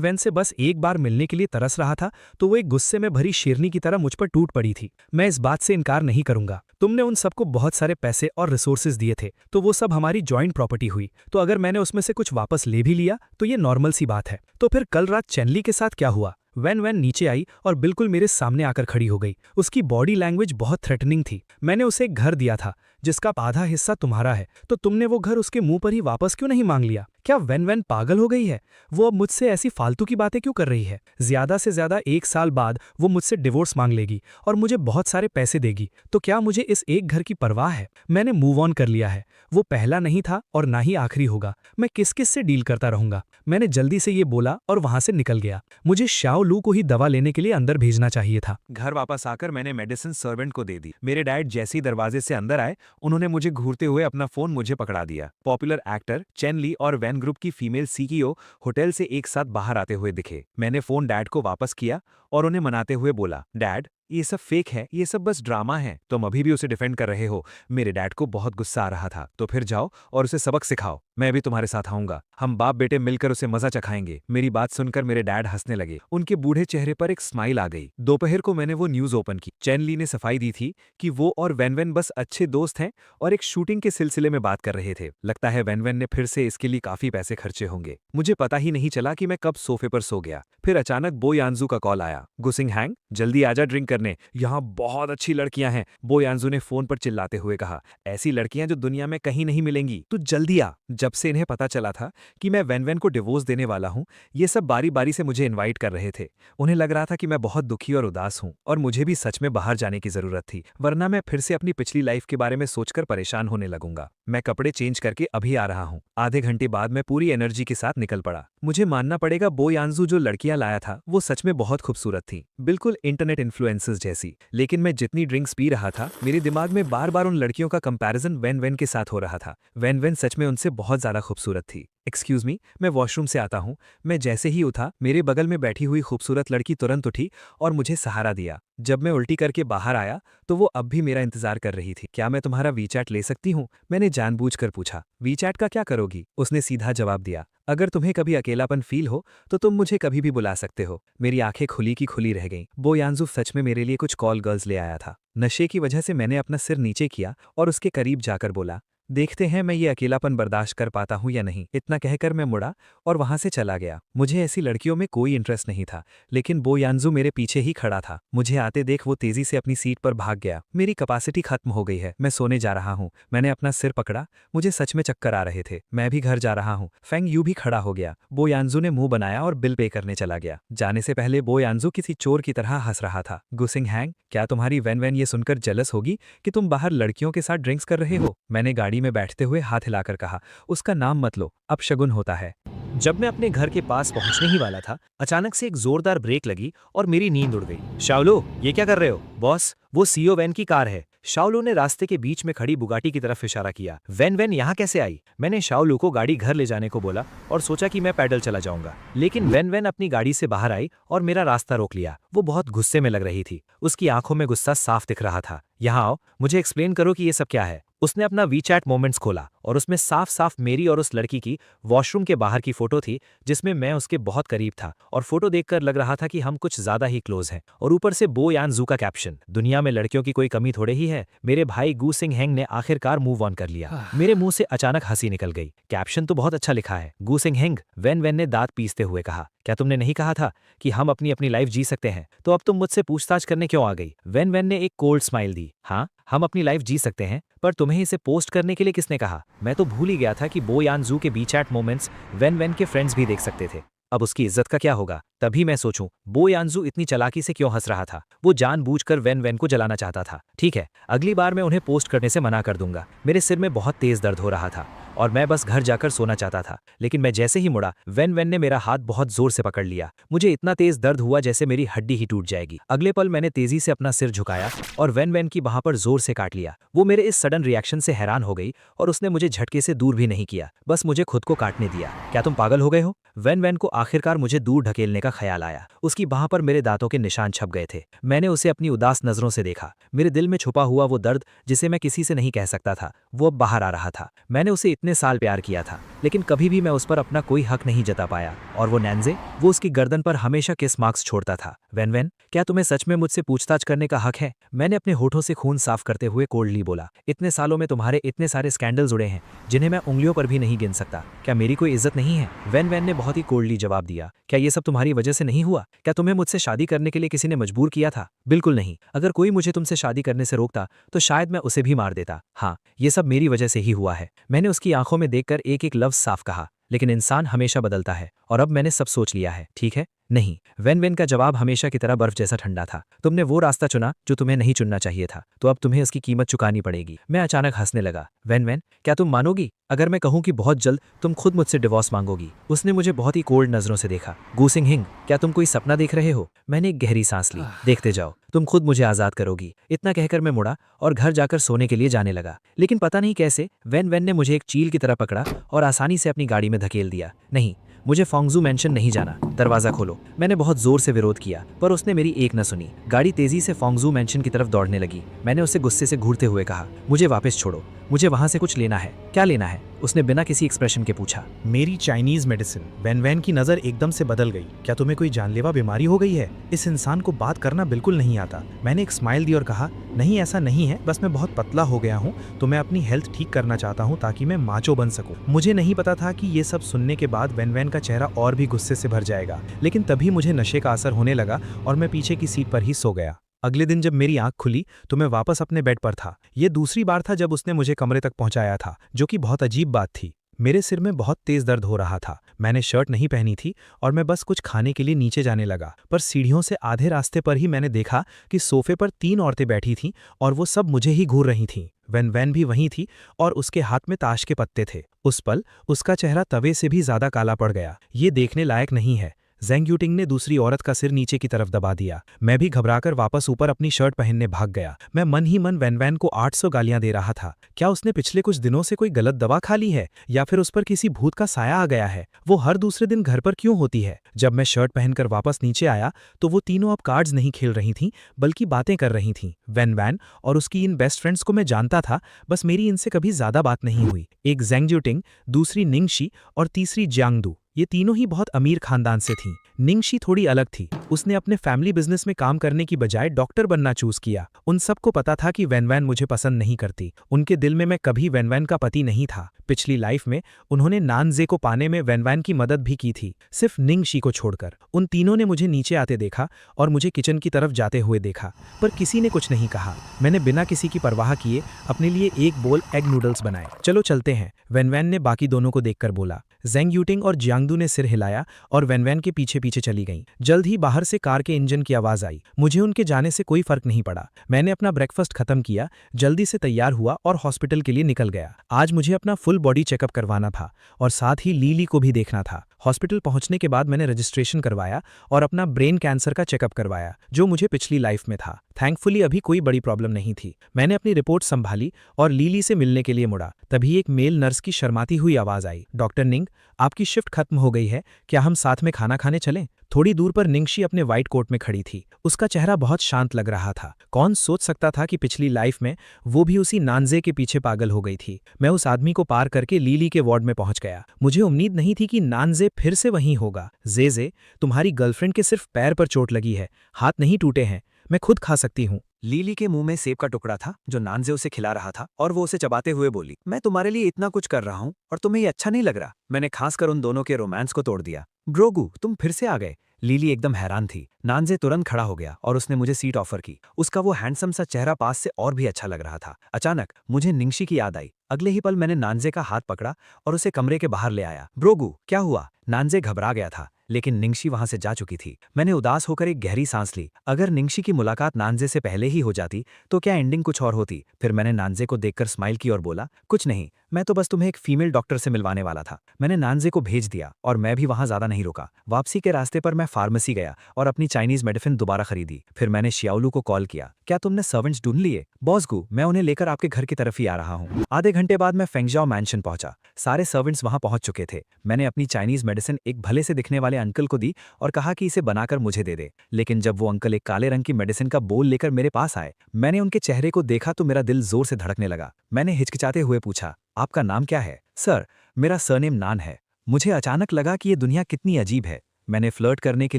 वैन से बस एक बार मिलने के लिए तरस रहा था तो वो एक गुस्से में भरी शेरनी की तरह मुझ पर टूट पड़ी थी। मैं इस बात से इनकार नहीं करूंगा, तुमने उन सबको बहुत सारे पैसे और रिसोर्सेज दिए थे, तो वो सब हमारी जॉइंट प्रॉपर्टी हुई। तो अगर मैंने उसमें से कुछ वापस ले भी लिया तो ये नॉर्मल सी बात है। तो फिर कल रात चैनली के साथ क्या हुआ? वैन वैन नीचे आई और बिल्कुल मेरे सामने आकर खड़ी हो गई। उसकी बॉडी लैंग्वेज बहुत थ्रेटनिंग थी। मैंने उसे एक घर दिया था जिसका आधा हिस्सा तुम्हारा है, तो तुमने वो घर उसके मुंह पर ही वापस क्यों नहीं मांग लिया? क्या वैन वैन पागल हो गई है? वो अब मुझसे ऐसी फालतू की बातें क्यों कर रही है? ज्यादा से ज्यादा 1 साल बाद वो मुझसे डिवोर्स मांग लेगी और मुझे बहुत सारे पैसे देगी, तो क्या मुझे इस एक घर की परवाह है? मैंने मूव ऑन कर लिया है। वो पहला नहीं था और ना ही आखिरी होगा। मैं किस किस से डील करता रहूंगा? मैंने जल्दी से ये बोला और वहां से निकल गया। मुझे शाओ लू को ही दवा लेने के लिए अंदर भेजना चाहिए था। घर वापस आकर मैंने मेडिसिन सर्वेंट को दे दी। मेरे डैड जैसे ही दरवाजे से अंदर आए, उन्होंने मुझे घूरते हुए अपना फोन मुझे पकड़ा दिया। पॉपुलर एक्टर चेन ली और वैन ग्रुप की फीमेल सीईओ होटल से एक साथ बाहर आते हुए दिखे। मैंने फोन डैड को वापस किया और उन्हें मनाते हुए बोला, डैड ये सब फेक है, ये सब बस ड्रामा है। तुम अभी भी उसे डिफेंड कर रहे हो। मेरे डैड को बहुत गुस्सा आ रहा था। तो फिर जाओ और उसे सबक सिखाओ, मैं भी तुम्हारे साथ आऊंगा। हम बाप बेटे मिलकर उसे मजा चखाएंगे। मेरी बात सुनकर मेरे डैड हंसने लगे। उनके बूढ़े चेहरे पर एक स्माइल आ गई। दोपहर को मैंने वो न्यूज ओपन की। चेन ली ने सफाई दी थी कि वो और वैन वैन बस अच्छे दोस्त हैं और एक शूटिंग के सिलसिले में बात कर रहे थे। लगता है वैन वैन ने फिर से इसके लिए काफी पैसे खर्चे होंगे। मुझे पता ही नहीं चला कि मैं कब सोफे पर सो गया। फिर अचानक बो यानजू का कॉल आया। गुसिंग हैंग जल्दी आजा ड्रिंक करने, यहाँ बहुत अच्छी लड़कियां हैं। बो यानजू ने फोन पर चिल्लाते हुए कहा, ऐसी लड़कियां जो दुनिया में कहीं नहीं मिलेंगी, तू जल्दी आ। जब से इन्हें पता चला था कि मैं वैन वैन को डिवोर्स देने वाला हूं, ये सब बारी बारी से मुझे इनवाइट कर रहे थे। उन्हें लग रहा था कि मैं बहुत दुखी और उदास हूं और मुझे भी सच में बाहर जाने की जरूरत थी, वरना मैं फिर से अपनी पिछली लाइफ के बारे में सोचकर परेशान होने लगूंगा। मैं कपड़े चेंज करके अभी आ रहा हूं। आधे घंटे बाद मैं पूरी एनर्जी के साथ निकल पड़ा। मुझे मानना पड़ेगा, बो यानजू जो लड़कियां लाया था वो सच में बहुत खूबसूरत थी, बिल्कुल इंटरनेट इन्फ्लुएंसर्स जैसी। लेकिन मैं जितनी ड्रिंक्स पी रहा था, मेरे दिमाग में बार बार उन लड़कियों का कंपैरिजन वैन वैन के साथ हो रहा था। वैन वैन सच में उनसे बहुत ज्यादा खूबसूरत थी। एक्सक्यूज मी, मैं वॉशरूम से आता हूँ। मैं जैसे ही उठा, मेरे बगल में बैठी हुई खूबसूरत लड़की तुरंत उठी और मुझे सहारा दिया। जब मैं उल्टी करके बाहर आया तो वो अब भी मेरा इंतजार कर रही थी। क्या मैं तुम्हारा वीचैट ले सकती हूँ? मैंने जानबूझकर पूछा। वीचैट का क्या करोगी? उसने सीधा जवाब दिया, अगर तुम्हें कभी अकेलापन फील हो तो तुम मुझे कभी भी बुला सकते हो। मेरी आंखें खुली की खुली रह गईं। बो यानजू सच में मेरे लिए कुछ कॉल गर्ल्स ले आया था। नशे की वजह से मैंने अपना सिर नीचे किया और उसके करीब जाकर बोला, देखते हैं मैं ये अकेलापन बर्दाश्त कर पाता हूं या नहीं। इतना कहकर मैं मुड़ा और वहां से चला गया। मुझे ऐसी लड़कियों में कोई इंटरेस्ट नहीं था, लेकिन बो यानजू मेरे पीछे ही खड़ा था। मुझे आते देख वो तेजी से अपनी सीट पर भाग गया। मेरी कैपेसिटी खत्म हो गई है, मैं सोने जा रहा हूँ। मैंने अपना सिर पकड़ा, मुझे सच में चक्कर आ रहे थे। मैं भी घर जा रहा हूँ। फेंग यू भी खड़ा हो गया। बो यानजू ने मुंह बनाया और बिल पे करने चला गया। जाने से पहले बो यानजू किसी चोर की तरह हंस रहा था। गुसिंग हैंग, क्या तुम्हारी वैन वैन ये सुनकर जेलस होगी कि तुम बाहर लड़कियों के साथ ड्रिंक्स कर रहे हो? मैंने गाड़ी में बैठते हुए हाथ हिलाकर कहा, उसका नाम मत लो, अब शगुन होता है। जब मैं अपने घर के पास पहुंचने ही वाला था, अचानक से एक जोरदार ब्रेक लगी और मेरी नींद उड़ गई। शाओलू, ये क्या कर रहे हो? बॉस, वो सीईओ वैन की कार है। शाओलू ने रास्ते के बीच में खड़ी बुगाटी की तरफ इशारा किया। वैन वैन यहाँ कैसे आई? मैंने शाओलू को गाड़ी घर ले जाने को बोला और सोचा कि मैं पैदल चला जाऊंगा, लेकिन वैन वैन अपनी गाड़ी से बाहर आई और मेरा रास्ता रोक लिया। वो बहुत गुस्से में लग रही थी। उसकी आंखों में गुस्सा साफ दिख रहा था। यहाँ आओ, मुझे एक्सप्लेन करो कि ये सब क्या है। उसने अपना वीचैट मोमेंट्स खोला और उसमें साफ साफ मेरी और उस लड़की की वॉशरूम के बाहर की फोटो थी, जिसमें मैं उसके बहुत करीब था और फोटो देखकर लग रहा था कि हम कुछ ज्यादा ही क्लोज हैं। और ऊपर से बो यानजू का कैप्शन, दुनिया में लड़कियों की कोई कमी थोड़े ही है। मेरे भाई गू सिंग हैंग ने आखिरकार मूव ऑन कर लिया। मेरे मुंह से अचानक हंसी निकल गई। कैप्शन तो बहुत अच्छा लिखा है। गू सिंग हैंग, वैन वैन ने दांत पीसते हुए कहा, क्या तुमने नहीं कहा था कि हम अपनी अपनी लाइफ जी सकते हैं? तो अब तुम मुझसे पूछताछ करने क्यों आ गई? वैन वैन ने एक कोल्ड स्माइल दी। हाँ, हम अपनी लाइफ जी सकते हैं, पर तुम्हें इसे पोस्ट करने के लिए किसने कहा? मैं तो भूल ही गया था कि बो यानजू के वीचैट मोमेंट्स वैन वैन के फ्रेंड्स भी देख सकते थे। अब उसकी इज्जत का क्या होगा? तभी मैं सोचूं, बो यानजू इतनी चालाकी से क्यों हंस रहा था? वो जानबूझकर वैन वैन को जलाना चाहता था। ठीक है, अगली बार मैं उन्हें पोस्ट करने से मना कर दूंगा। मेरे सिर में बहुत तेज दर्द हो रहा था और मैं बस घर जाकर सोना चाहता था, लेकिन मैं जैसे ही मुड़ा, वैन वैन ने मेरा हाथ बहुत जोर से पकड़ लिया। मुझे इतना तेज दर्द हुआ जैसे मेरी हड्डी ही टूट जाएगी। अगले पल मैंने तेजी से अपना सिर झुकाया और वैन वैन की वहां पर जोर से काट लिया। वो मेरे इस सडन रिएक्शन से हैरान हो गई और उसने मुझे झटके से दूर भी नहीं किया, बस मुझे खुद को काटने दिया। क्या तुम पागल हो गए हो? वैन वैन को आखिरकार मुझे दूर ढकेलने का ख्याल आया। उसकी बाह पर मेरे दांतों के निशान छप गए थे। मैंने उसे अपनी उदास नजरों से देखा। मेरे दिल में छुपा हुआ वो दर्द जिसे मैं किसी से नहीं कह सकता था, वो अब बाहर आ रहा था। मैंने उसे इतने साल प्यार किया था, लेकिन कभी भी मैं उस पर अपना कोई हक नहीं जता पाया। और वो नैन्जे, वो उसकी गर्दन पर हमेशा किस मार्क्स छोड़ता था। वैन वैन, क्या तुम्हें सच में मुझसे पूछताछ करने का हक है? मैंने अपने होठों से खून साफ करते हुए कोल्डली बोला। इतने सालों में तुम्हारे इतने सारे स्कैंडल जुड़े हैं जिन्हें मैं उंगलियों पर भी नहीं गिन सकता। क्या मेरी कोई इज्जत नहीं है? वैन वैन ने बहुत ही कोल्डली जवाब दिया। क्या ये सब तुम्हारी वजह से नहीं हुआ? क्या तुम्हें मुझसे शादी करने के लिए किसी ने मजबूर किया था? बिल्कुल नहीं। अगर कोई मुझे तुमसे शादी करने से रोकता तो शायद मैं उसे भी मार देता। हाँ, ये सब मेरी वजह से ही हुआ है। मैंने उसकी आंखों में देखकर एक एक लफ्ज साफ कहा। लेकिन इंसान हमेशा बदलता है और अब मैंने सब सोच लिया है, ठीक है? नहीं। वैन वैन का जवाब हमेशा की तरह बर्फ जैसा ठंडा था। तुमने वो रास्ता चुना जो तुम्हें नहीं चुनना चाहिए था, तो अब तुम्हें उसकी कीमत चुकानी पड़ेगी। मैं अचानक हंसने लगा। वैन वैन, क्या तुम मानोगी अगर मैं कहूं कि बहुत जल्द तुम खुद मुझसे डिवोर्स मांगोगी? उसने मुझे बहुत ही कोल्ड नजरों से देखा। गूसिंग हिंग, क्या तुम कोई सपना देख रहे हो? मैंने एक गहरी सांस ली। देखते जाओ, तुम खुद मुझे आजाद करोगी। इतना कहकर मैं मुड़ा और घर जाकर सोने के लिए जाने लगा। लेकिन पता नहीं कैसे वैन वैन ने मुझे एक चील की तरह पकड़ा और आसानी से अपनी गाड़ी में धकेल दिया। नहीं, मुझे फोंगजू मेंशन नहीं जाना। दरवाजा खोलो। मैंने बहुत जोर से विरोध किया, पर उसने मेरी एक न सुनी। गाड़ी तेजी से फोंगजू मेंशन की तरफ दौड़ने लगी। मैंने उसे गुस्से से घूरते हुए कहा, मुझे वापस छोड़ो, मुझे वहां से कुछ लेना है। क्या लेना है? उसने बिना किसी एक्सप्रेशन के पूछा। मेरी चाइनीज मेडिसिन। वैन वैन की नज़र एकदम से बदल गई। क्या तुम्हें कोई जानलेवा बीमारी हो गई है? इस इंसान को बात करना बिल्कुल नहीं आता। मैंने एक स्माइल दी और कहा, नहीं ऐसा नहीं है, बस मैं बहुत पतला हो गया हूँ, तो मैं अपनी हेल्थ ठीक करना चाहता हूँ ताकि मैं माचो बन सकूँ। मुझे नहीं पता था कि ये सब सुनने के बाद वैन वैन का चेहरा और भी गुस्से से भर जाएगा, लेकिन तभी मुझे नशे का असर होने लगा और मैं पीछे की सीट पर ही सो गया। अगले दिन जब मेरी आंख खुली तो मैं वापस अपने बेड पर था। ये दूसरी बार था जब उसने मुझे कमरे तक पहुंचाया था, जो कि बहुत अजीब बात थी। मेरे सिर में बहुत तेज दर्द हो रहा था। मैंने शर्ट नहीं पहनी थी और मैं बस कुछ खाने के लिए नीचे जाने लगा, पर सीढ़ियों से आधे रास्ते पर ही मैंने देखा कि सोफे पर 3 औरतें बैठी थीं और वो सब मुझे ही घूर रही थीं। वैन वैन भी वहीं थी और उसके हाथ में ताश के पत्ते थे। उस पल उसका चेहरा तवे से भी ज्यादा काला पड़ गया। ये देखने लायक नहीं है। ज़ेंग यूटिंग ने दूसरी औरत का सिर नीचे की तरफ दबा दिया। मैं भी घबराकर वापस ऊपर अपनी शर्ट पहनने भाग गया। मैं मन ही मन वैन वैन को 800 गालियां दे रहा था। क्या उसने पिछले कुछ दिनों से कोई गलत दवा खा ली है या फिर उस पर किसी भूत का साया आ गया है? वो हर दूसरे दिन घर पर क्यों होती है? जब मैं शर्ट पहनकर वापस नीचे आया तो वो तीनों अब कार्ड्स नहीं खेल रही थीं, बल्कि बातें कर रही थीं। वैन वैन और उसकी इन बेस्ट फ्रेंड्स को मैं जानता था, बस मेरी इनसे कभी ज्यादा बात नहीं हुई। एक ज़ेंग यूटिंग, दूसरी निंगशी और तीसरी जियांगदू। ये तीनों ही बहुत अमीर खानदान से थीं। निंगशी थोड़ी अलग थी। उसने अपने फैमिली बिजनेस में काम करने की बजाय डॉक्टर बनना चूज किया। उन सबको पता था कि वैन वैन मुझे पसंद नहीं करती। उनके दिल में मैं कभी वैन वैन का पति नहीं था। पिछली लाइफ में उन्होंने नानजे को पाने में वैन वैन की मदद भी की थी, सिर्फ निंगशी को छोड़कर। उन तीनों ने मुझे नीचे आते देखा और मुझे किचन की तरफ जाते हुए देखा, पर किसी ने कुछ नहीं कहा। मैंने बिना किसी की परवाह किए अपने लिए एक बोल एग नूडल्स बनाए। चलो चलते हैं, वैन वैन ने बाकी दोनों को देखकर बोला। ज़ेंग यूटिंग और जियांगदू ने सिर हिलाया और वैन वैन के पीछे पीछे चली गईं। जल्द ही बाहर से कार के इंजन की आवाज आई। मुझे उनके जाने से कोई फर्क नहीं पड़ा। मैंने अपना ब्रेकफास्ट खत्म किया, जल्दी से तैयार हुआ और हॉस्पिटल के लिए निकल गया। आज मुझे अपना फुल बॉडी चेकअप करवाना था और साथ ही लीली को भी देखना था। हॉस्पिटल पहुंचने के बाद मैंने रजिस्ट्रेशन करवाया और अपना ब्रेन कैंसर का चेकअप करवाया, जो मुझे पिछली लाइफ में था। थैंकफुली अभी कोई बड़ी प्रॉब्लम नहीं थी। मैंने अपनी रिपोर्ट संभाली और लीली से मिलने के लिए मुड़ा। तभी एक मेल नर्स की शर्माती हुई आवाज आई, डॉक्टर निंग, आपकी शिफ्ट खत्म हो गई है, क्या हम साथ में खाना खाने चलें? थोड़ी दूर पर निंगशी अपने व्हाइट कोट में खड़ी थी। उसका चेहरा बहुत शांत लग रहा था। कौन सोच सकता था कि पिछली लाइफ में वो भी उसी नानजे के पीछे पागल हो गई थी। मैं उस आदमी को पार करके लीली के वार्ड में पहुंच गया। मुझे उम्मीद नहीं थी कि नानजे फिर से वहीं होगा। जे, तुम्हारी गर्लफ्रेंड के सिर्फ पैर पर चोट लगी है, हाथ नहीं टूटे हैं, मैं खुद खा सकती हूँ। लीली के मुंह में सेब का टुकड़ा था जो नानजे उसे खिला रहा था और वो उसे चबाते हुए बोली, मैं तुम्हारे लिए इतना कुछ कर रहा हूँ और तुम्हें ये अच्छा नहीं लग रहा? मैंने खासकर उन दोनों के रोमांस को तोड़ दिया। ब्रोगू, तुम फिर से आ गए। लीली एकदम हैरान थी। नानजे तुरंत खड़ा हो गया और उसने मुझे सीट ऑफर की। उसका वो हैंडसम सा चेहरा पास से और भी अच्छा लग रहा था। अचानक मुझे निंगशी की याद आई। अगले ही पल मैंने नानजे का हाथ पकड़ा और उसे कमरे के बाहर ले आया। ब्रोगू, क्या हुआ? नानजे घबरा गया था, लेकिन निंगशी वहां से जा चुकी थी। मैंने उदास होकर एक गहरी सांस ली। अगर निंगशी की मुलाकात नानजे से पहले ही हो जाती तो क्या एंडिंग कुछ और होती। फिर मैंने नानजे को देखकर स्माइल की और बोला, कुछ नहीं, मैं तो बस तुम्हें एक फीमेल डॉक्टर से मिलवाने वाला था। मैंने नानजे को भेज दिया और मैं भी वहां ज्यादा नहीं रुका। वापसी के रास्ते पर मैं फार्मेसी गया और अपनी चाइनीज मेडिसिन दोबारा खरीदी। फिर मैंने शियाओलू को कॉल किया, क्या तुमने सर्वेंट्स ढूंढ लिए? बॉस गु, मैं उन्हें लेकर आपके घर की तरफ ही आ रहा हूँ। आधे घंटे बाद मैं फेंगजाओ मैंशन पहुंचा। सारे सर्वेंट्स वहां पहुंच चुके थे। मैंने अपनी चाइनीज मेडिसिन एक भले से दिखने वाले अंकल को दी और कहा कि इसे बनाकर मुझे दे दे। लेकिन जब वो अंकल एक काले रंग की मेडिसिन का बोल लेकर मेरे पास आए, मैंने उनके चेहरे को देखा तो मेरा दिल जोर से धड़कने लगा। मैंने हिचकिचाते हुए पूछा, आपका नाम क्या है? सर, मेरा सरनेम नान है। मुझे अचानक लगा कि ये दुनिया कितनी अजीब है। मैंने फ्लर्ट करने के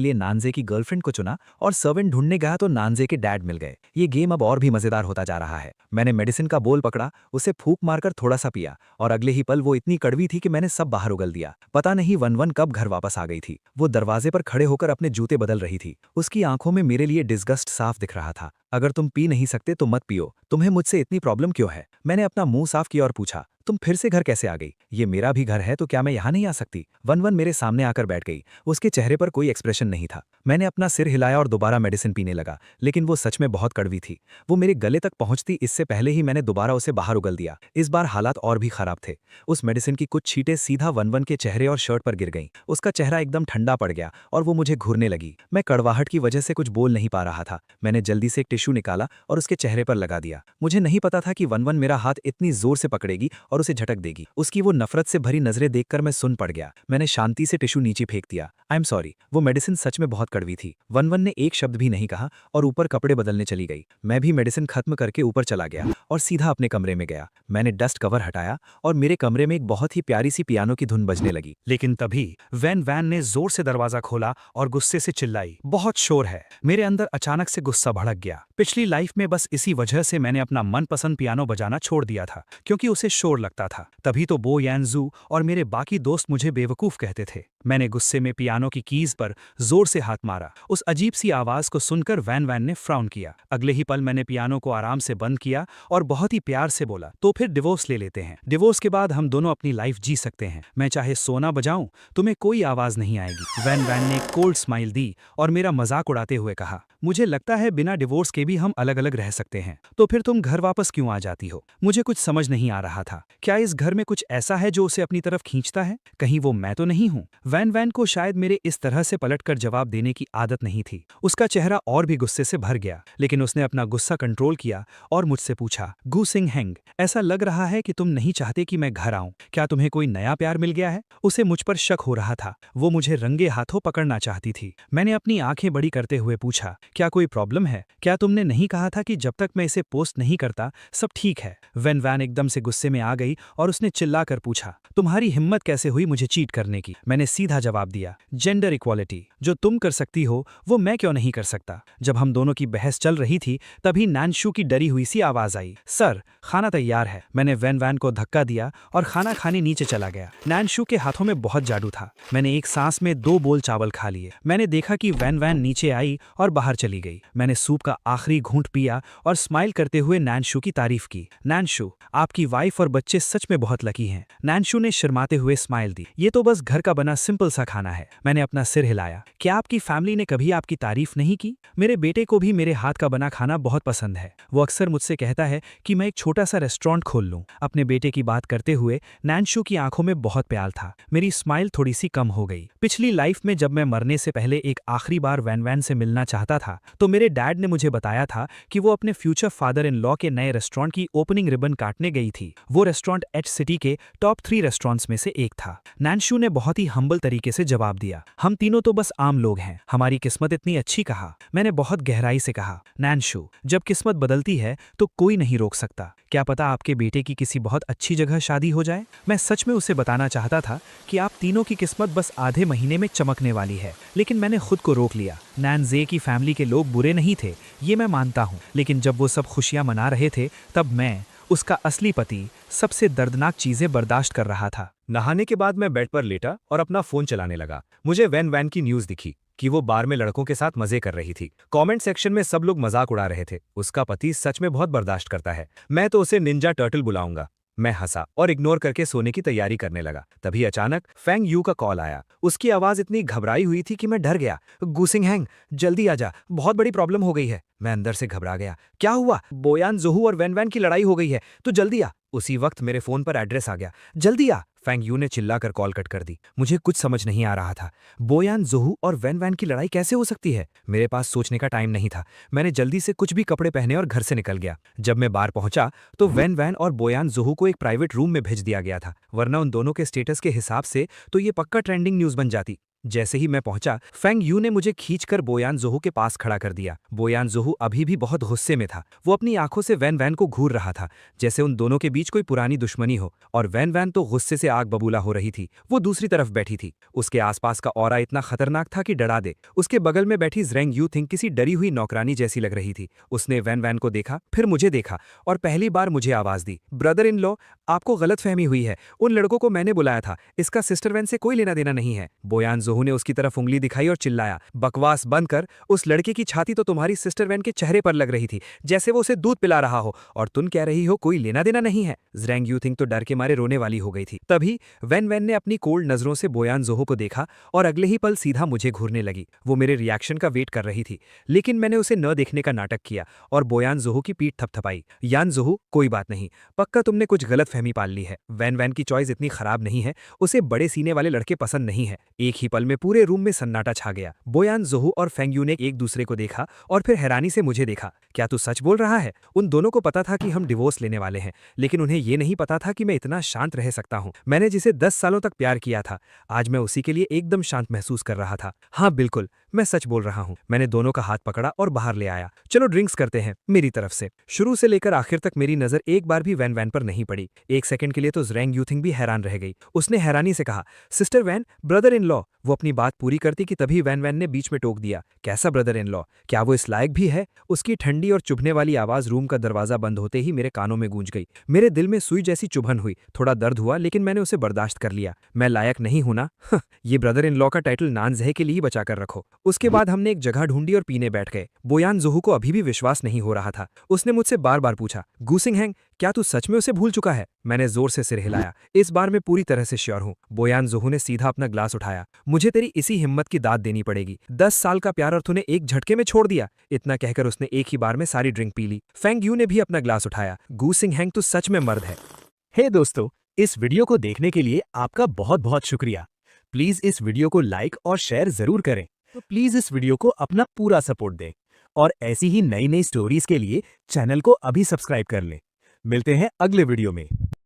लिए नानजे की गर्लफ्रेंड को चुना और सर्वेंट ढूंढने गया तो नानजे के डैड मिल गए। ये गेम अब और भी मजेदार होता जा रहा है। मैंने मेडिसिन का बोल पकड़ा, उसे फूंक मारकर थोड़ा सा पिया और अगले ही पल वो इतनी कड़वी थी कि मैंने सब बाहर उगल दिया। पता नहीं वन कब घर वापस आ गई थी। वो दरवाजे पर खड़े होकर अपने जूते बदल रही थी। उसकी आंखों में मेरे लिए डिस्गस्ट साफ दिख रहा था। अगर तुम पी नहीं सकते तो मत पियो, तुम्हें मुझसे इतनी प्रॉब्लम क्यों है? मैंने अपना मुंह साफ किया और पूछा, तुम फिर से घर कैसे आ गई? ये मेरा भी घर है तो क्या मैं यहाँ नहीं आ सकती? वन मेरे सामने आकर बैठ गई। उसके चेहरे पर कोई एक्सप्रेशन नहीं था। मैंने अपना सिर हिलाया और दोबारा मेडिसिन पीने लगा, लेकिन वो सच में बहुत कड़वी थी। वो मेरे गले तक पहुंचती इससे पहले ही मैंने दोबारा उसे बाहर उगल दिया। इस बार हालात और भी खराब थे। उस मेडिसिन की कुछ छींटें सीधा वन के चेहरे और शर्ट पर गिर गईं। उसका चेहरा एकदम ठंडा पड़ गया और वो मुझे घूरने लगी। मैं कड़वाहट की वजह से कुछ बोल नहीं पा रहा था। मैंने जल्दी से एक टिश्यू निकाला और उसके चेहरे पर लगा दिया। मुझे नहीं पता था कि वन मेरा हाथ इतनी जोर से पकड़ेगी और उसे झटक देगी। उसकी वो नफरत से भरी नजरें देखकर मैं सुन पड़ गया। मैंने शांति से टिश्यू नीचे फेंक दिया। I am sorry. वो मेडिसिन सच में बहुत कड़वी थी। वन ने एक शब्द भी नहीं कहा और ऊपर कपड़े बदलने चली गई। मैं भी मेडिसिन खत्म करके ऊपर चला गया और सीधा अपने कमरे में गया। मैंने डस्ट कवर हटाया और मेरे कमरे में एक बहुत ही प्यारी सी पियानो की धुन बजने लगी। लेकिन तभी वैन ने जोर से दरवाजा खोला और गुस्से से चिल्लाई, बहुत शोर है। मेरे अंदर अचानक से गुस्सा भड़क गया। पिछली लाइफ में बस इसी वजह से मैंने अपना मनपसंद पियानो बजाना छोड़ दिया था, क्योंकि उसे शोर लगता था। तभी तो बो यानजू और मेरे बाकी दोस्त मुझे बेवकूफ कहते थे। मैंने गुस्से में पियानो की कीज पर जोर से हाथ मारा। उस अजीब सी आवाज को सुनकर वैन ने फ्राउन किया। अगले ही पल मैंने पियानो को आराम से बंद किया और बहुत ही प्यार से बोला, तो फिर डिवोर्स ले लेते हैं। डिवोर्स के बाद हम दोनों अपनी लाइफ जी सकते हैं। मैं चाहे सोना बजाऊं, तुम्हें कोई आवाज नहीं आएगी। वैन ने कोल्ड स्माइल दी और मेरा मजाक उड़ाते हुए कहा, मुझे लगता है बिना डिवोर्स के भी हम अलग अलग रह सकते हैं। तो फिर तुम घर वापस क्यों आ जाती हो? मुझे कुछ समझ नहीं आ रहा था। क्या इस घर में कुछ ऐसा है जो उसे अपनी तरफ खींचता है? कहीं वो मैं तो नहीं हूं? वैन को शायद मेरे इस तरह से पलटकर जवाब देने की आदत नहीं थी। उसका चेहरा और भी गुस्से से भर गया, लेकिन उसने अपना गुस्सा कंट्रोल किया और मुझसे पूछा, गु सिंग हैंग, ऐसा लग रहा है कि तुम नहीं चाहते कि मैं घर आऊं। क्या तुम्हें कोई नया प्यार मिल गया है? उसे मुझ पर शक हो रहा था। वो मुझे रंगे हाथों पकड़ना चाहती थी। मैंने अपनी आंखें बड़ी करते हुए पूछा, क्या कोई प्रॉब्लम है? क्या तुमने नहीं कहा था कि जब तक मैं इसे पोस्ट नहीं करता सब ठीक है? वैन एकदम से गुस्से में आ गई और उसने चिल्लाकर पूछा, तुम्हारी हिम्मत कैसे हुई मुझे चीट करने की? मैंने सीधा जवाब दिया, जेंडर इक्वालिटी। जो तुम कर सकती हो वो मैं क्यों नहीं कर सकता? जब हम दोनों की बहस चल रही थी तभी नानशू की डरी हुई सी आवाज आई, सर खाना तैयार है। मैंने वैन को धक्का दिया और खाना खाने नीचे चला गया। नानशू के हाथों में बहुत जादू था। मैंने एक सांस में 2 बोल चावल खा लिए। मैंने देखा कि वैन नीचे आई और बाहर चली गई। मैंने सूप का आखिरी घूंट पिया और स्माइल करते हुए नानशू की तारीफ की। नानशू, आपकी वाइफ और बच्चे सच में बहुत लकी हैं। नानशू ने शर्माते हुए स्माइल दी। ये तो बस घर का बना सिंपल सा खाना है। मैंने अपना सिर हिलाया। क्या आपकी फैमिली ने कभी आपकी तारीफ नहीं की? मेरे बेटे को भी मेरे हाथ का बना खाना बहुत पसंद है। वो अक्सर मुझसे कहता है कि मैं एक छोटा सा रेस्टोरेंट खोल लूं। अपने बेटे की बात करते हुए नानशू की आंखों में बहुत प्यार था। मेरी स्माइल थोड़ी सी कम हो गई। पिछली लाइफ में जब मैं मरने से पहले एक आखिरी बार वैन से मिलना चाहता था तो मेरे डैड ने मुझे बताया था कि वो अपने फ्यूचर फादर इन लॉ के नए रेस्टोरेंट की ओपनिंग रिबन काटने गई थी। वो रेस्टोरेंट एच सिटी के टॉप 3 रेस्टोरेंट्स में से एक था। नानशू ने बहुत ही हम्बल तरीके से जवाब दिया, हम तीनों तो बस आम लोग हैं, हमारी किस्मत इतनी अच्छी। कहा। मैंने बहुत गहराई से कहा, नानशू, जब किस्मत बदलती है तो कोई नहीं रोक सकता। क्या पता आपके बेटे की किसी बहुत अच्छी जगह शादी हो जाए। मैं सच में उसे बताना चाहता था कि आप तीनों की किस्मत बस आधे महीने में चमकने वाली है, लेकिन मैंने खुद को रोक लिया। नैनजे की फैमिली के लोग बुरे नहीं थे, ये मैं मानता हूँ, लेकिन जब वो सब खुशियां मना रहे थे तब मैं, उसका असली पति, सबसे दर्दनाक चीजें बर्दाश्त कर रहा था। नहाने के बाद मैं बेड पर लेटा और अपना फोन चलाने लगा। मुझे वैन की न्यूज दिखी कि वो बार में लड़कों के साथ मजे कर रही थी। कमेंट सेक्शन में सब लोग मजाक उड़ा रहे थे। उसका पति सच में बहुत बर्दाश्त करता है। मैं तो उसे निंजा टर्टल बुलाऊंगा। मैं हंसा और इग्नोर करके सोने की तैयारी करने लगा। तभी अचानक फेंग यू का कॉल आया। उसकी आवाज इतनी घबराई हुई थी कि मैं डर गया। गुसिंग हैंग, जल्दी आजा, बहुत बड़ी प्रॉब्लम हो गई है। मैं अंदर से घबरा गया। क्या हुआ? बोयान जोहू और वैन वैन की लड़ाई हो गई है, तो जल्दी आ। उसी वक्त मेरे फोन पर एड्रेस आ गया। जल्दी आ। फेंग यू ने चिल्लाकर कॉल कट कर दी। मुझे कुछ समझ नहीं आ रहा था। बोयान जोहू और वैन वैन की लड़ाई कैसे हो सकती है? मेरे पास सोचने का टाइम नहीं था। मैंने जल्दी से कुछ भी कपड़े पहने और घर से निकल गया। जब मैं बाहर पहुंचा तो वैन वैन और बोयान जोहू को एक प्राइवेट रूम में भेज दिया गया था, वरना उन दोनों के स्टेटस के हिसाब से तो ये पक्का ट्रेंडिंग न्यूज बन जाती। जैसे ही मैं पहुंचा, फेंग यू ने मुझे खींचकर बोयान जोहू के पास खड़ा कर दिया। बोयान जोहू अभी भी बहुत गुस्से में था। वो अपनी आंखों से वैन वैन को घूर रहा था, जैसे उन दोनों के बीच कोई पुरानी दुश्मनी हो। और वैन वैन तो गुस्से से आग बबूला हो रही थी। वो दूसरी तरफ बैठी थी। उसके आसपास का ऑरा इतना खतरनाक था कि डरा दे। उसके बगल में बैठी ज़रेंग यू थिंग किसी डरी हुई नौकरानी जैसी लग रही थी। उसने वैन वैन को देखा, फिर मुझे देखा और पहली बार मुझे आवाज दी। ब्रदर इन लॉ, आपको गलतफहमी हुई है। उन लड़कों को मैंने बुलाया था। इसका सिस्टर वैन से कोई लेना देना नहीं है। बोयान जोहू ने उसकी तरफ उंगली दिखाई और चिल्लाया, बकवास बंद कर। उस लड़के की छाती तो तुम्हारी सिस्टर वैन के चेहरे पर लग रही थी, जैसे वो उसे दूध पिला रहा हो, और तुम कह रही हो कोई लेना देना नहीं है। ज़रेंग यू थिंग तो डर के मारे रोने वाली हो गई थी। तभी वैन वैन ने अपनी कोल्ड नजरों से बोयान जोहू को देखा और अगले ही पल सीधा मुझे घूरने लगी। वो मेरे रिएक्शन का वेट कर रही थी, लेकिन मैंने उसे न देखने का नाटक किया और बोयान जोहू की पीठ थपथपाई। यान जोहू, कोई बात नहीं, पक्का तुमने कुछ गलतफहमी पाल ली है। वैन वैन की चॉइस इतनी खराब नहीं है। उसे बड़े सीने वाले लड़के पसंद नहीं है। एक ही पल में पूरे रूम में सन्नाटा छा गया। बोयान जोहू और फेंग यू ने एक दूसरे को देखा और फिर हैरानी से मुझे देखा। क्या तू सच बोल रहा है? उन दोनों को पता था कि हम डिवोर्स लेने वाले हैं, लेकिन उन्हें यह नहीं पता था कि मैं इतना शांत रह सकता हूं। मैंने जिसे 10 सालों तक प्यार किया था, आज मैं उसी के लिए एकदम शांत महसूस कर रहा था। हाँ बिल्कुल, मैं सच बोल रहा हूं। मैंने दोनों का हाथ पकड़ा और बाहर ले आया। चलो ड्रिंक्स करते हैं, मेरी तरफ से। शुरू से लेकर आखिर तक मेरी नजर एक बार भी वैन वैन पर नहीं पड़ी। एक सेकंड के लिए तो ज़रेंग यू थिंग भी हैरान रह गई। उसने हैरानी से कहा, sister Wan, brother in law. वो अपनी बात पूरी करती कि तभी वैन वैन ने बीच में टोक दिया, कैसा ब्रदर इन लॉ? क्या वो इस लायक भी है? उसकी ठंडी और चुभने वाली आवाज रूम का दरवाजा बंद होते ही मेरे कानों में गूंज गई। मेरे दिल में सुई जैसी चुभन हुई। थोड़ा दर्द हुआ, लेकिन मैंने उसे बर्दाश्त कर लिया। मैं लायक नहीं हूं ना? ये ब्रदर इन लॉ का टाइटल नानज़ह के लिए ही बचा कर रखो। उसके बाद हमने एक जगह ढूंढी और पीने बैठ गए। बोयान जोहू को अभी भी विश्वास नहीं हो रहा था। उसने मुझसे बार बार पूछा, गुसिंग हैंग, क्या तू सच में उसे भूल चुका है? मैंने जोर से सिर हिलाया। इस बार मैं पूरी तरह से श्योर हूं। बोयान जोहू ने सीधा अपना ग्लास उठाया। मुझे तेरी इसी हिम्मत की दाद देनी पड़ेगी। 10 साल का प्यार और तूने एक झटके में छोड़ दिया। इतना कहकर उसने एक ही बार में सारी ड्रिंक पी ली। फेंग यू ने भी अपना ग्लास उठाया। गुसिंग हैंग, तू सच में मर्द है। हे दोस्तों, इस वीडियो को देखने के लिए आपका बहुत बहुत शुक्रिया। प्लीज इस वीडियो को लाइक और शेयर जरूर करें। तो प्लीज इस वीडियो को अपना पूरा सपोर्ट दें और ऐसी ही नई नई स्टोरीज के लिए चैनल को अभी सब्सक्राइब कर लें। मिलते हैं अगले वीडियो में।